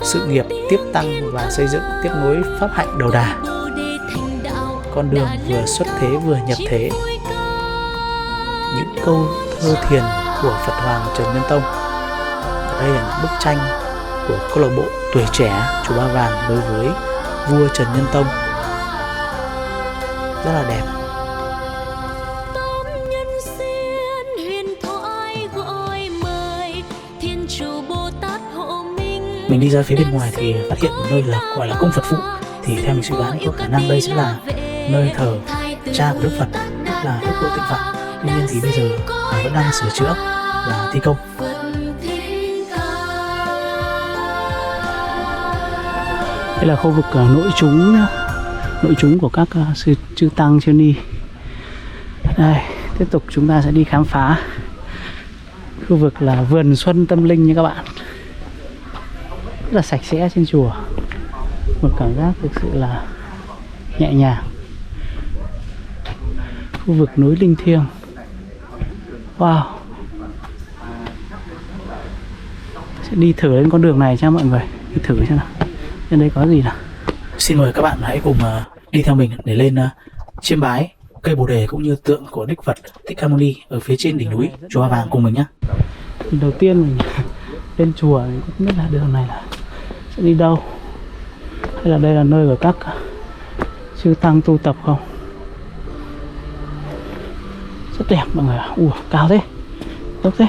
Sự nghiệp tiếp tăng và xây dựng tiếp nối pháp hạnh đầu đà. Con đường vừa xuất thế vừa nhập thế. Những câu thơ thiền của Phật Hoàng Trần Nhân Tông. Đây là những bức tranh của câu lạc bộ tuổi trẻ Chùa Ba Vàng đối với vua Trần Nhân Tông. Rất là đẹp. Mình đi ra phía bên ngoài thì phát hiện một nơi là gọi là cung Phật Phụ. Thì theo mình suy đoán có khả năng đây sẽ là nơi thờ cha của Đức Phật, tức là Đức Độ Tịnh Phạn. Tuy nhiên thì bây giờ vẫn đang sửa chữa và thi công. Đây là khu vực nội trú nhá. Nội trú của các sư chư tăng chư ni. Đây, tiếp tục chúng ta sẽ đi khám phá khu vực là vườn xuân tâm linh nha các bạn. Rất là sạch sẽ trên chùa. Một cảm giác thực sự là nhẹ nhàng. Khu vực núi linh thiêng. Wow. Sẽ đi thử lên con đường này cho mọi người. Đi thử xem nào. Trên đây có gì nào. Xin mời các bạn hãy cùng đi theo mình để lên chiêm bái cây Bồ Đề cũng như tượng của Đức Phật Thích Ca Mâu Ni ở phía trên đỉnh núi Chùa Ba Vàng cùng mình nhé. Đầu tiên mình lên chùa thì cũng không biết là đường này là sẽ đi đâu, hay là đây là nơi của các chư tăng tu tập không. Rất đẹp mọi người ạ. Cao thế, dốc thế.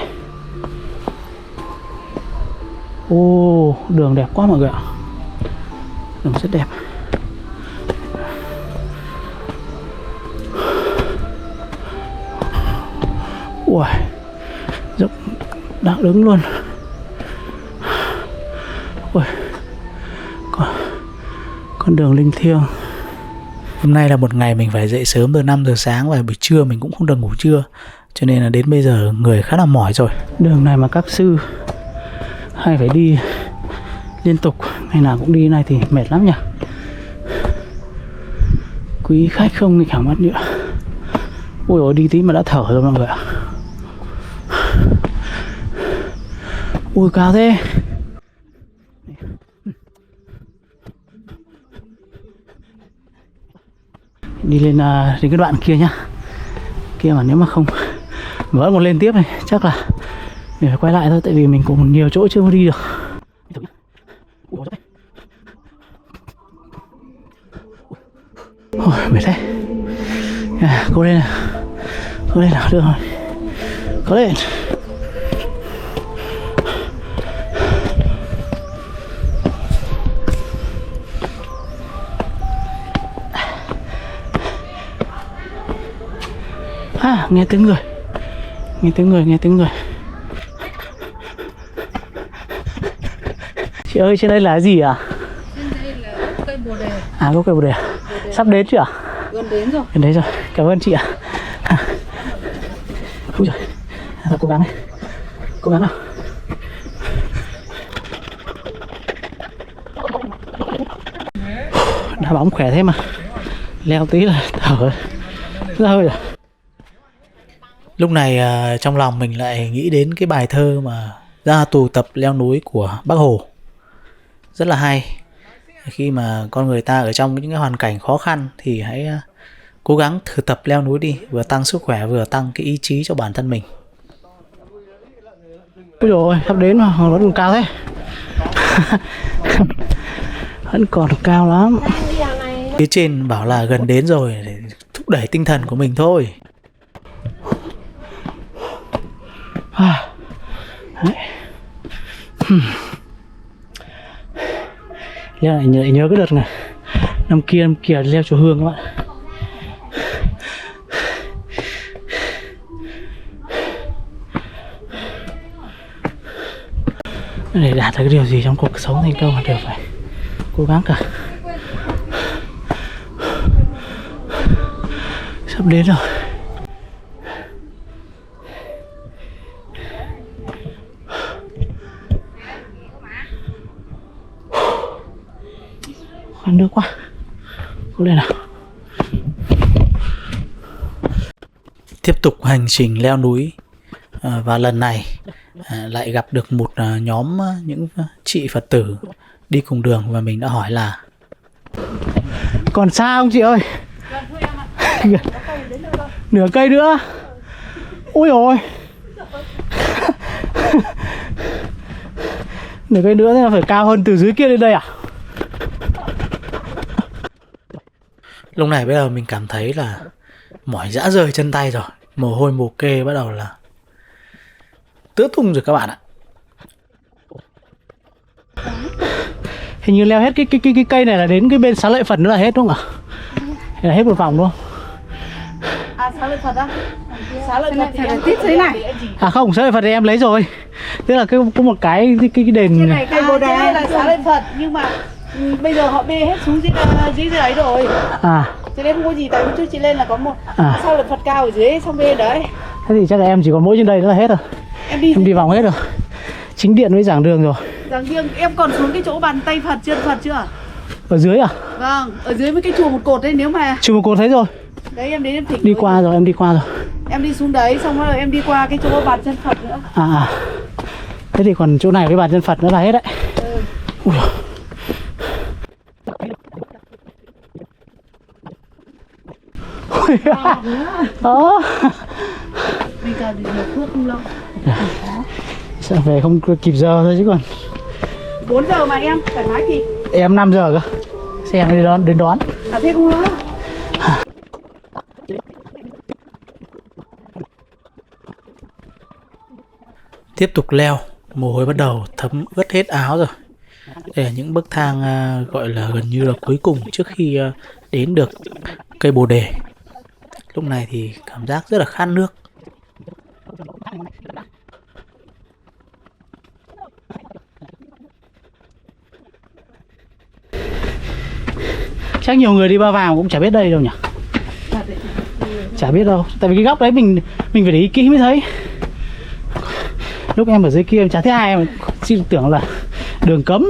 Đường đẹp quá mọi người ạ. Đường rất đẹp. Dốc đang đứng luôn. Con đường linh thiêng. Hôm nay là một ngày mình phải dậy sớm từ 5 giờ sáng và buổi trưa mình cũng không được ngủ trưa, cho nên là đến bây giờ người khá là mỏi rồi. Đường này mà các sư hay phải đi liên tục, ngày nào cũng đi này thì mệt lắm nhỉ. Quý khách không thì khả mắt nữa. Ôi ôi, đi tí mà đã thở rồi mọi người ạ. Ui cao thế. Đi lên đến cái đoạn kia nhá. Kia mà nếu mà không vẫn còn lên tiếp này chắc là mình phải quay lại thôi, tại vì mình cũng nhiều chỗ chưa đi được. Ôi mệt thế. Cố lên nào. Cố lên nào, được rồi. Cố lên. Nghe tiếng người. Nghe tiếng người. Chị ơi, trên đây là gì à? Trên đây là cây Bồ Đề. Có cây Bồ Đề. Sắp đến chưa ạ? Gần đến rồi. Gần đấy rồi. Cảm ơn chị ạ. Ui giời. Thôi cố gắng đấy. Cố gắng nào. Đá bóng khỏe thế mà. Leo tí là thở ra hơi rồi. Lúc này trong lòng mình lại nghĩ đến cái bài thơ mà Ra tù tập leo núi của Bác Hồ. Rất là hay. Khi mà con người ta ở trong những cái hoàn cảnh khó khăn thì hãy cố gắng thử tập leo núi đi, vừa tăng sức khỏe vừa tăng cái ý chí cho bản thân mình. Ôi dồi ôi, sắp đến mà vẫn còn cao thế. Vẫn còn cao lắm. Phía trên bảo là gần đến rồi để thúc đẩy tinh thần của mình thôi. Đấy. Leo lại nhớ cái đợt này năm kia leo chùa Hương các bạn. Để đạt được cái điều gì trong cuộc sống thành công là đều phải cố gắng cả. Sắp đến rồi. Khoan nước quá. Cố lên nào. Tiếp tục hành trình leo núi. Và lần này lại gặp được một nhóm những chị Phật tử đi cùng đường, và mình đã hỏi là còn xa không chị ơi? Nửa cây nữa. Ôi ôi. Nửa cây nữa thì là phải cao hơn từ dưới kia lên đây à? Lúc này bây giờ mình cảm thấy là mỏi rã rời chân tay rồi, mồ hôi mồ kê bắt đầu là tứa tung rồi các bạn ạ. Hình như leo hết cái cây này là đến cái bên Xá Lợi Phật nữa là hết đúng không ạ? Hay là hết một vòng đúng không? À, Xá Lợi Phật á? Xá Lợi Phật thì em tít thế này. À không, Xá Lợi Phật thì em lấy rồi. Tức là có một cái đền. Cái này cây Bồ Đề là Xá Lợi Phật, nhưng mà bây giờ họ bê hết xuống dưới ấy rồi. À. Cho nên không có gì, tại vì trước chị lên là có một Xá Lợi Phật cao ở dưới xong bê đấy. Thế thì chắc là em chỉ còn mỗi trên đây nữa là hết rồi. Em đi vòng hết rồi. Chính điện với giảng đường rồi. Giảng đường em còn xuống cái chỗ bàn tay Phật chân Phật chưa? Ở dưới à? Vâng, ở dưới với cái chùa một cột đấy, nếu mà chùa một cột thấy rồi. Đấy em đến em thỉnh đi qua rồi, em đi qua rồi. Em đi xuống đấy xong rồi em đi qua cái chỗ bàn chân Phật nữa. À. Thế thì còn chỗ này với bàn chân Phật nữa là hết đấy. Ui. Đó. Bây giờ thì được thuốc không lâu. Sợ về không kịp giờ thôi chứ còn 4 giờ mà em thoải mái kịp. Em 5 giờ cơ. Xe đến đón. À thế không lo. Tiếp tục leo, mồ hôi bắt đầu thấm ướt hết áo rồi. Đây là những bậc thang gọi là gần như là cuối cùng trước khi đến được cây Bồ Đề. Lúc này thì cảm giác rất là khát nước. Chắc nhiều người đi Ba Vàng cũng chả biết đây đâu nhỉ? Chả biết đâu, tại vì cái góc đấy mình phải để ý kỹ mới thấy. Lúc em ở dưới kia em chả thấy ai, em chỉ tưởng là đường cấm.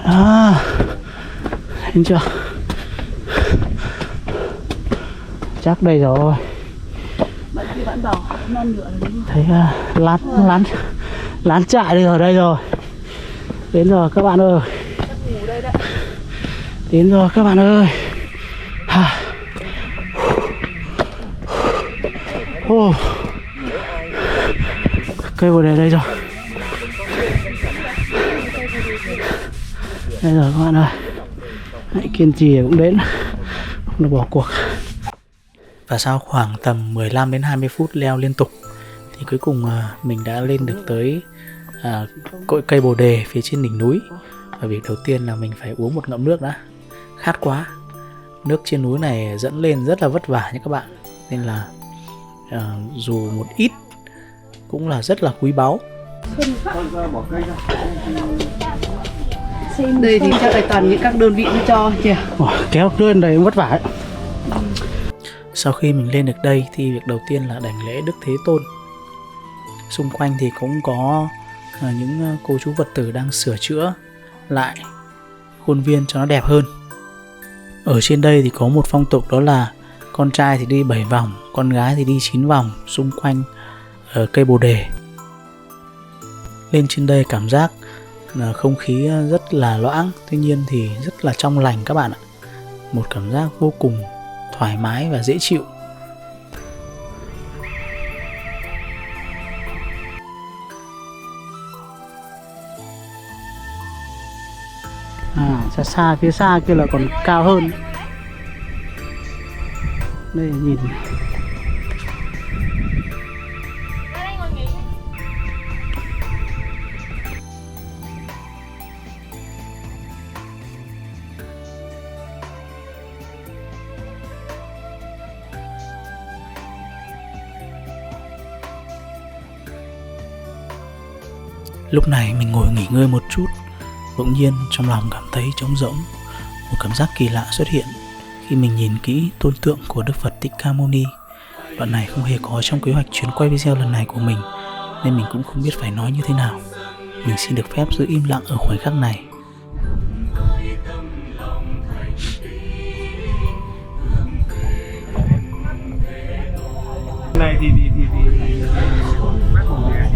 À, thấy chưa? Chắc đây rồi. Thấy lán trại đây ở đây rồi. Đến rồi các bạn ơi. Đến rồi các bạn ơi. Cây Bồ Đề đây rồi. Đây rồi các bạn ơi. Hãy kiên trì cũng đến. Không được bỏ cuộc. Và sau khoảng tầm 15 đến 20 phút leo liên tục thì cuối cùng mình đã lên được tới cội cây Bồ Đề phía trên đỉnh núi. Và việc đầu tiên là mình phải uống một ngụm nước đã. Khát quá. Nước trên núi này dẫn lên rất là vất vả nha các bạn. Nên là dù một ít cũng là rất là quý báu. Đây thì chắc là toàn những các đơn vị nó cho kìa. Kéo lên đây cũng vất vả ấy. Sau khi mình lên được đây thì việc đầu tiên là đảnh lễ Đức Thế Tôn. Xung quanh thì cũng có những cô chú Phật tử đang sửa chữa lại khuôn viên cho nó đẹp hơn. Ở trên đây thì có một phong tục, đó là con trai thì đi 7 vòng, con gái thì đi 9 vòng xung quanh cây Bồ Đề. Lên trên đây cảm giác là không khí rất là loãng, tuy nhiên thì rất là trong lành các bạn ạ. Một cảm giác vô cùng thoải mái và dễ chịu. Phía xa kia là còn cao hơn. Đây nhìn. Lúc này mình ngồi nghỉ ngơi một chút, bỗng nhiên trong lòng cảm thấy trống rỗng. Một cảm giác kỳ lạ xuất hiện khi mình nhìn kỹ tôn tượng của Đức Phật Thích Ca Mâu Ni. Đoạn này không hề có trong kế hoạch chuyến quay video lần này của mình, nên mình cũng không biết phải nói như thế nào. Mình xin được phép giữ im lặng ở khoảnh khắc này. Này thì quét một ngày.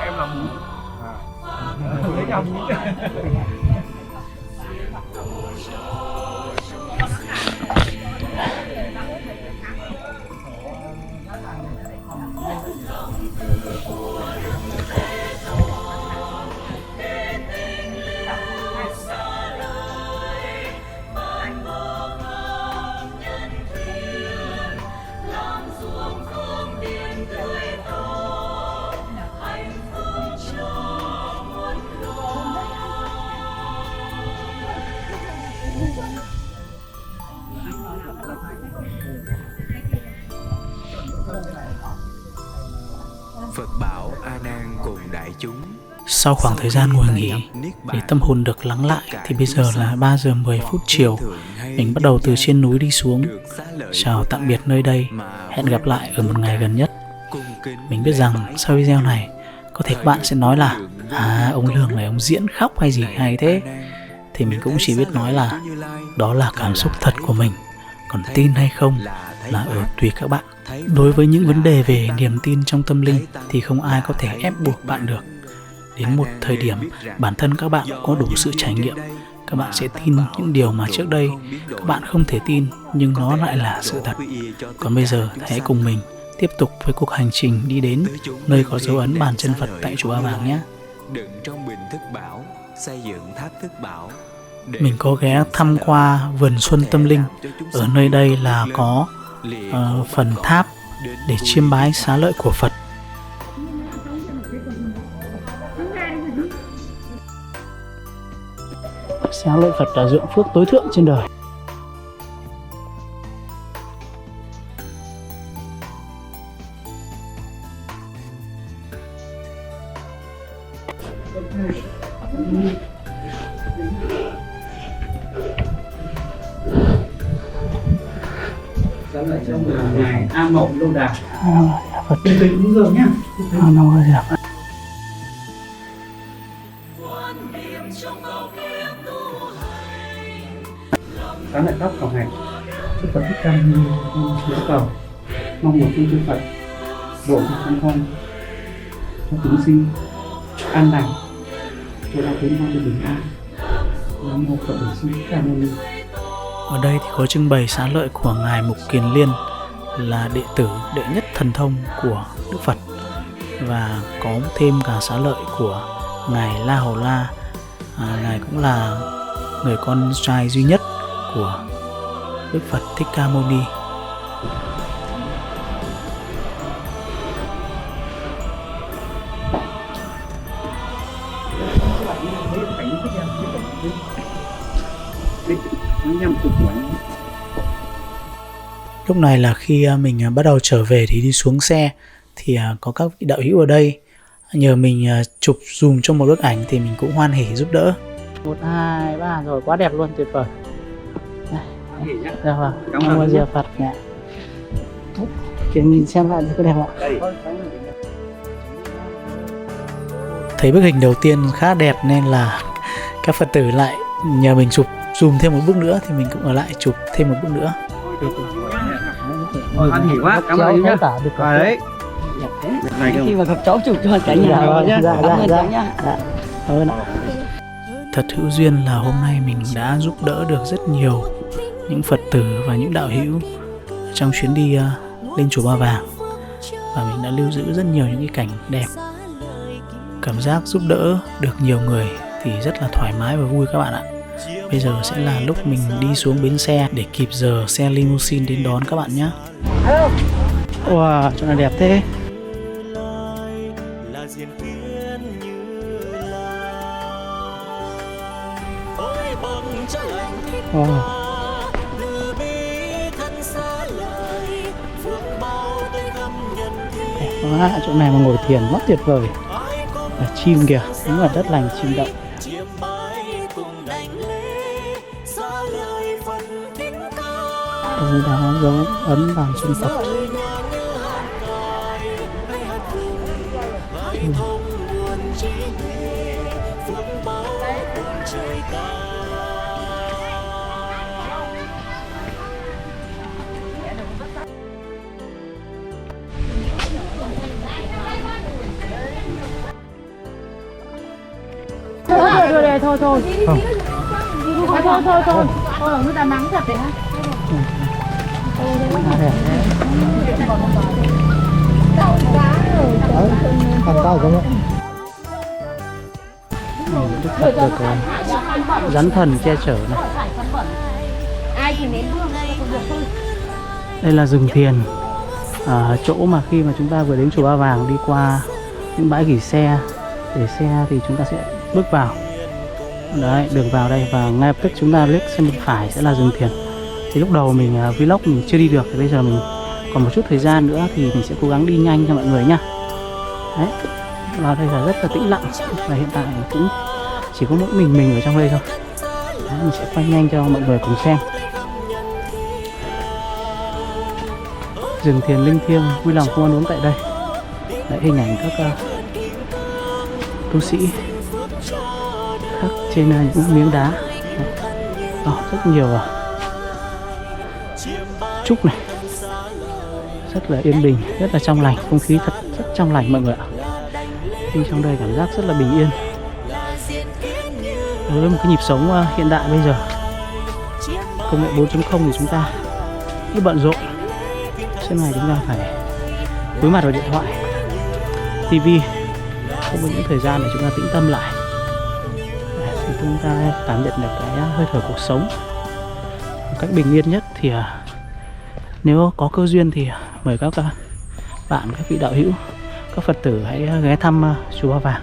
Em làm bún. Lấy nhau bún. Phật bảo A Nan cùng đại chúng. Sau khoảng thời gian ngồi nghỉ để tâm hồn được lắng lại thì bây giờ là 3 giờ 10 phút chiều. Mình bắt đầu từ trên núi đi xuống. Chào tạm biệt nơi đây. Hẹn gặp lại ở một ngày gần nhất. Mình biết rằng sau video này có thể các bạn sẽ nói là ông Lương này ông diễn khóc hay gì hay thế. Thì mình cũng chỉ biết nói là đó là cảm xúc thật của mình. Còn tin hay không là ở tùy các bạn. Đối với những vấn đề về niềm tin trong tâm linh thì không ai có thể ép buộc bạn được. Đến một thời điểm bản thân các bạn có đủ sự trải nghiệm, các bạn sẽ tin những điều mà trước đây các bạn không thể tin, nhưng nó lại là sự thật. Còn bây giờ hãy cùng mình tiếp tục với cuộc hành trình đi đến nơi có dấu ấn bàn chân Phật tại chùa Ba Vàng nhé. Đựng trong bình thức bảo, xây dựng tháp thức bảo. Mình có ghé thăm qua vườn xuân tâm linh. Ở nơi đây là có phần tháp để chiêm bái xá lợi của Phật. Xá lợi Phật là dưỡng phước tối thượng trên đời. Xá lợi trong là ngài A Mậu Đô Đà. Phật Từ từ đúng giờ nhá. Xá lợi tóc cầu ngày. Đức Phật Thích Ca Mâu Ni hiến cầu mong một chư Phật độ chúng con cho chúng sinh an lành, cho đạo chúng con được bình an. Nam mô Phật Thích Ca Mâu Ni. Ở đây thì có trưng bày xá lợi của ngài Mục Kiền Liên, là đệ tử đệ nhất thần thông của Đức Phật, và có thêm cả xá lợi của ngài La Hầu La. Ngài cũng là người con trai duy nhất của Đức Phật Thích Ca Mâu Ni. Lúc này là khi mình bắt đầu trở về thì đi xuống xe thì có các vị đạo hữu ở đây nhờ mình chụp zoom cho một bức ảnh thì mình cũng hoan hỉ giúp đỡ. 1, 2, 3 rồi, quá đẹp luôn, tuyệt vời. Dạ vâng, cảm ơn Diệu Phật nhé. Kìa nhìn xem lại có đẹp không ạ? Thấy bức hình đầu tiên khá đẹp nên là các Phật tử lại nhờ mình chụp zoom thêm một bước nữa thì mình cũng ở lại chụp thêm một bước nữa. Hoan hỉ quá, cảm ơn nhá. Đấy. Khi mà gặp cháu chụp cho cả nhà rồi nhá. Cảm ơn cháu nhá. Cảm ơn ạ. Thật hữu duyên là hôm nay mình đã giúp đỡ được rất nhiều những Phật tử và những đạo hữu trong chuyến đi lên chùa Ba Vàng, và mình đã lưu giữ rất nhiều những cái cảnh đẹp. Cảm giác giúp đỡ được nhiều người thì rất là thoải mái và vui các bạn ạ. Bây giờ sẽ là lúc mình đi xuống bến xe để kịp giờ xe limousine đến đón các bạn nhé. Wow, chỗ này đẹp thế. Wow. Đẹp quá, chỗ này mà ngồi thiền rất tuyệt vời. Và chim kìa, đúng là đất lành chim đậu. Tôi đã dấu ấn vàng xuân Phật. Thôi Không. thôi người ta mắng thật đấy ha. Còn cao không ạ? Đức Phật được rắn thần che chở này. Đây là rừng thiền, chỗ mà khi mà chúng ta vừa đến chùa Ba Vàng đi qua những bãi gửi xe để xe thì chúng ta sẽ bước vào. Đấy, đường vào đây và ngay lập tức chúng ta liếc sang bên phải sẽ là rừng thiền. Thì lúc đầu mình vlog mình chưa đi được, thì bây giờ mình còn một chút thời gian nữa thì mình sẽ cố gắng đi nhanh cho mọi người nhá. Đấy, vào đây là rất là tĩnh lặng và hiện tại cũng chỉ có mỗi mình ở trong đây thôi. Đấy, mình sẽ quay nhanh cho mọi người cùng xem. Rừng thiền linh thiêng, vui lòng không ăn uống tại đây. Đấy, hình ảnh các tu sĩ khắc trên những miếng đá. Đó, rất nhiều trúc này, rất là yên bình, rất là trong lành, không khí thật rất trong lành mọi người ạ. Đi trong đây cảm giác rất là bình yên. Đối với một cái nhịp sống hiện đại bây giờ, công nghệ 4.0 thì chúng ta cứ bận rộn, suốt ngày chúng ta phải đối mặt vào điện thoại, tivi, không có những thời gian để chúng ta tĩnh tâm lại, thì chúng ta cảm nhận được cái hơi thở cuộc sống một cách bình yên nhất. Thì nếu có cơ duyên thì mời các bạn, các vị đạo hữu, các Phật tử hãy ghé thăm chùa Ba Vàng,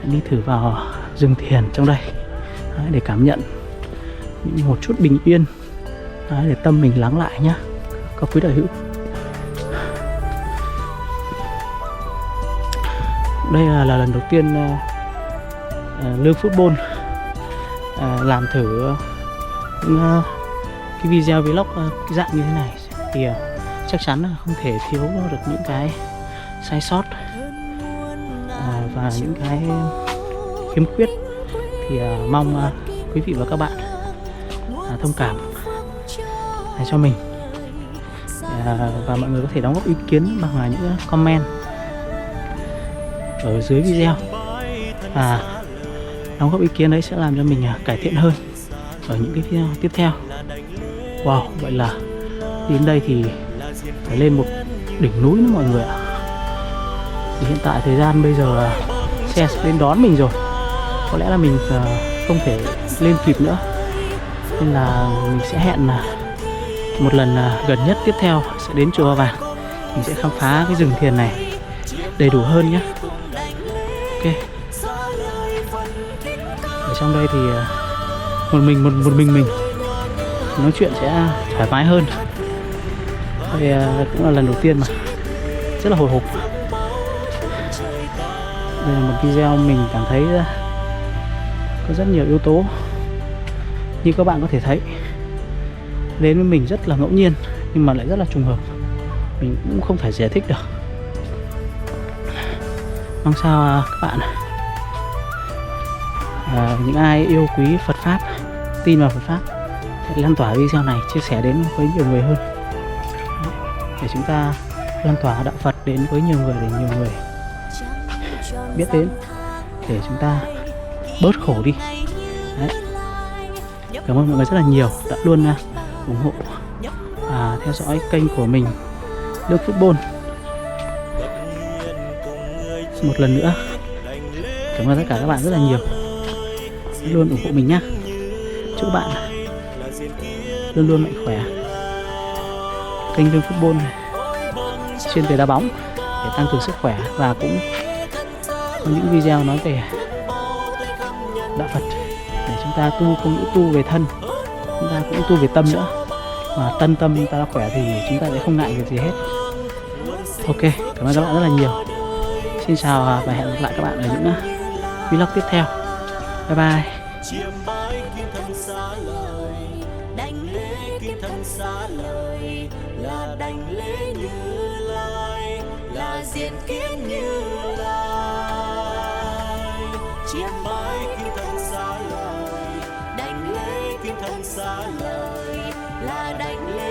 đi thử vào rừng thiền trong đây để cảm nhận một chút bình yên, để tâm mình lắng lại nhé các quý đạo hữu. Đây là lần đầu tiên Lương Football làm thử những cái video vlog cái dạng như thế này, thì chắc chắn là không thể thiếu được những cái sai sót và những cái khiếm khuyết. Thì mong quý vị và các bạn thông cảm cho mình, và mọi người có thể đóng góp ý kiến bằng những comment ở dưới video, và đóng góp ý kiến đấy sẽ làm cho mình cải thiện hơn ở những cái video tiếp theo. Wow, vậy là đến đây thì phải lên một đỉnh núi nữa mọi người ạ. Thì hiện tại thời gian bây giờ xe sẽ đến đón mình rồi, có lẽ là mình không thể lên kịp nữa, nên là mình sẽ hẹn một lần gần nhất tiếp theo sẽ đến chùa Ba Vàng, mình sẽ khám phá cái rừng thiền này đầy đủ hơn nhé. Ok, ở trong đây thì một mình nói chuyện sẽ thoải mái hơn. Đây cũng là lần đầu tiên mà rất là hồi hộp. Đây là một video mình cảm thấy có rất nhiều yếu tố, như các bạn có thể thấy đến với mình rất là ngẫu nhiên nhưng mà lại rất là trùng hợp, mình cũng không thể giải thích được. Mong sao các bạn, những ai yêu quý Phật Pháp, tin vào Phật Pháp, hãy lan tỏa video này, chia sẻ đến với nhiều người hơn, để chúng ta lan tỏa đạo Phật đến với nhiều người, để nhiều người biết đến, để chúng ta bớt khổ đi. Đấy. Cảm ơn mọi người rất là nhiều đã luôn ủng hộ và theo dõi kênh của mình Lương Football. Một lần nữa cảm ơn tất cả các bạn rất là nhiều, luôn ủng hộ mình nhé. Chúc các bạn luôn luôn mạnh khỏe. Kênh Lương Football chuyên về đá bóng để tăng cường sức khỏe, và cũng có những video nói về đạo Phật để cho chúng ta tu không những tu về thân, chúng ta cũng tu về tâm nữa. Mà tâm chúng ta khỏe thì chúng ta sẽ không ngại việc gì hết. Ok, cảm ơn các bạn rất là nhiều. Xin chào và hẹn gặp lại các bạn ở những vlog tiếp theo. Bye bye. chiêm bái kim thân xá lời, đảnh lễ kim thân xá lời, là đảnh lễ Như Lai, là diện kiến Như Lai. Chiêm bái kim thân xá lời, đảnh lễ kim thân xá lời, là đảnh lễ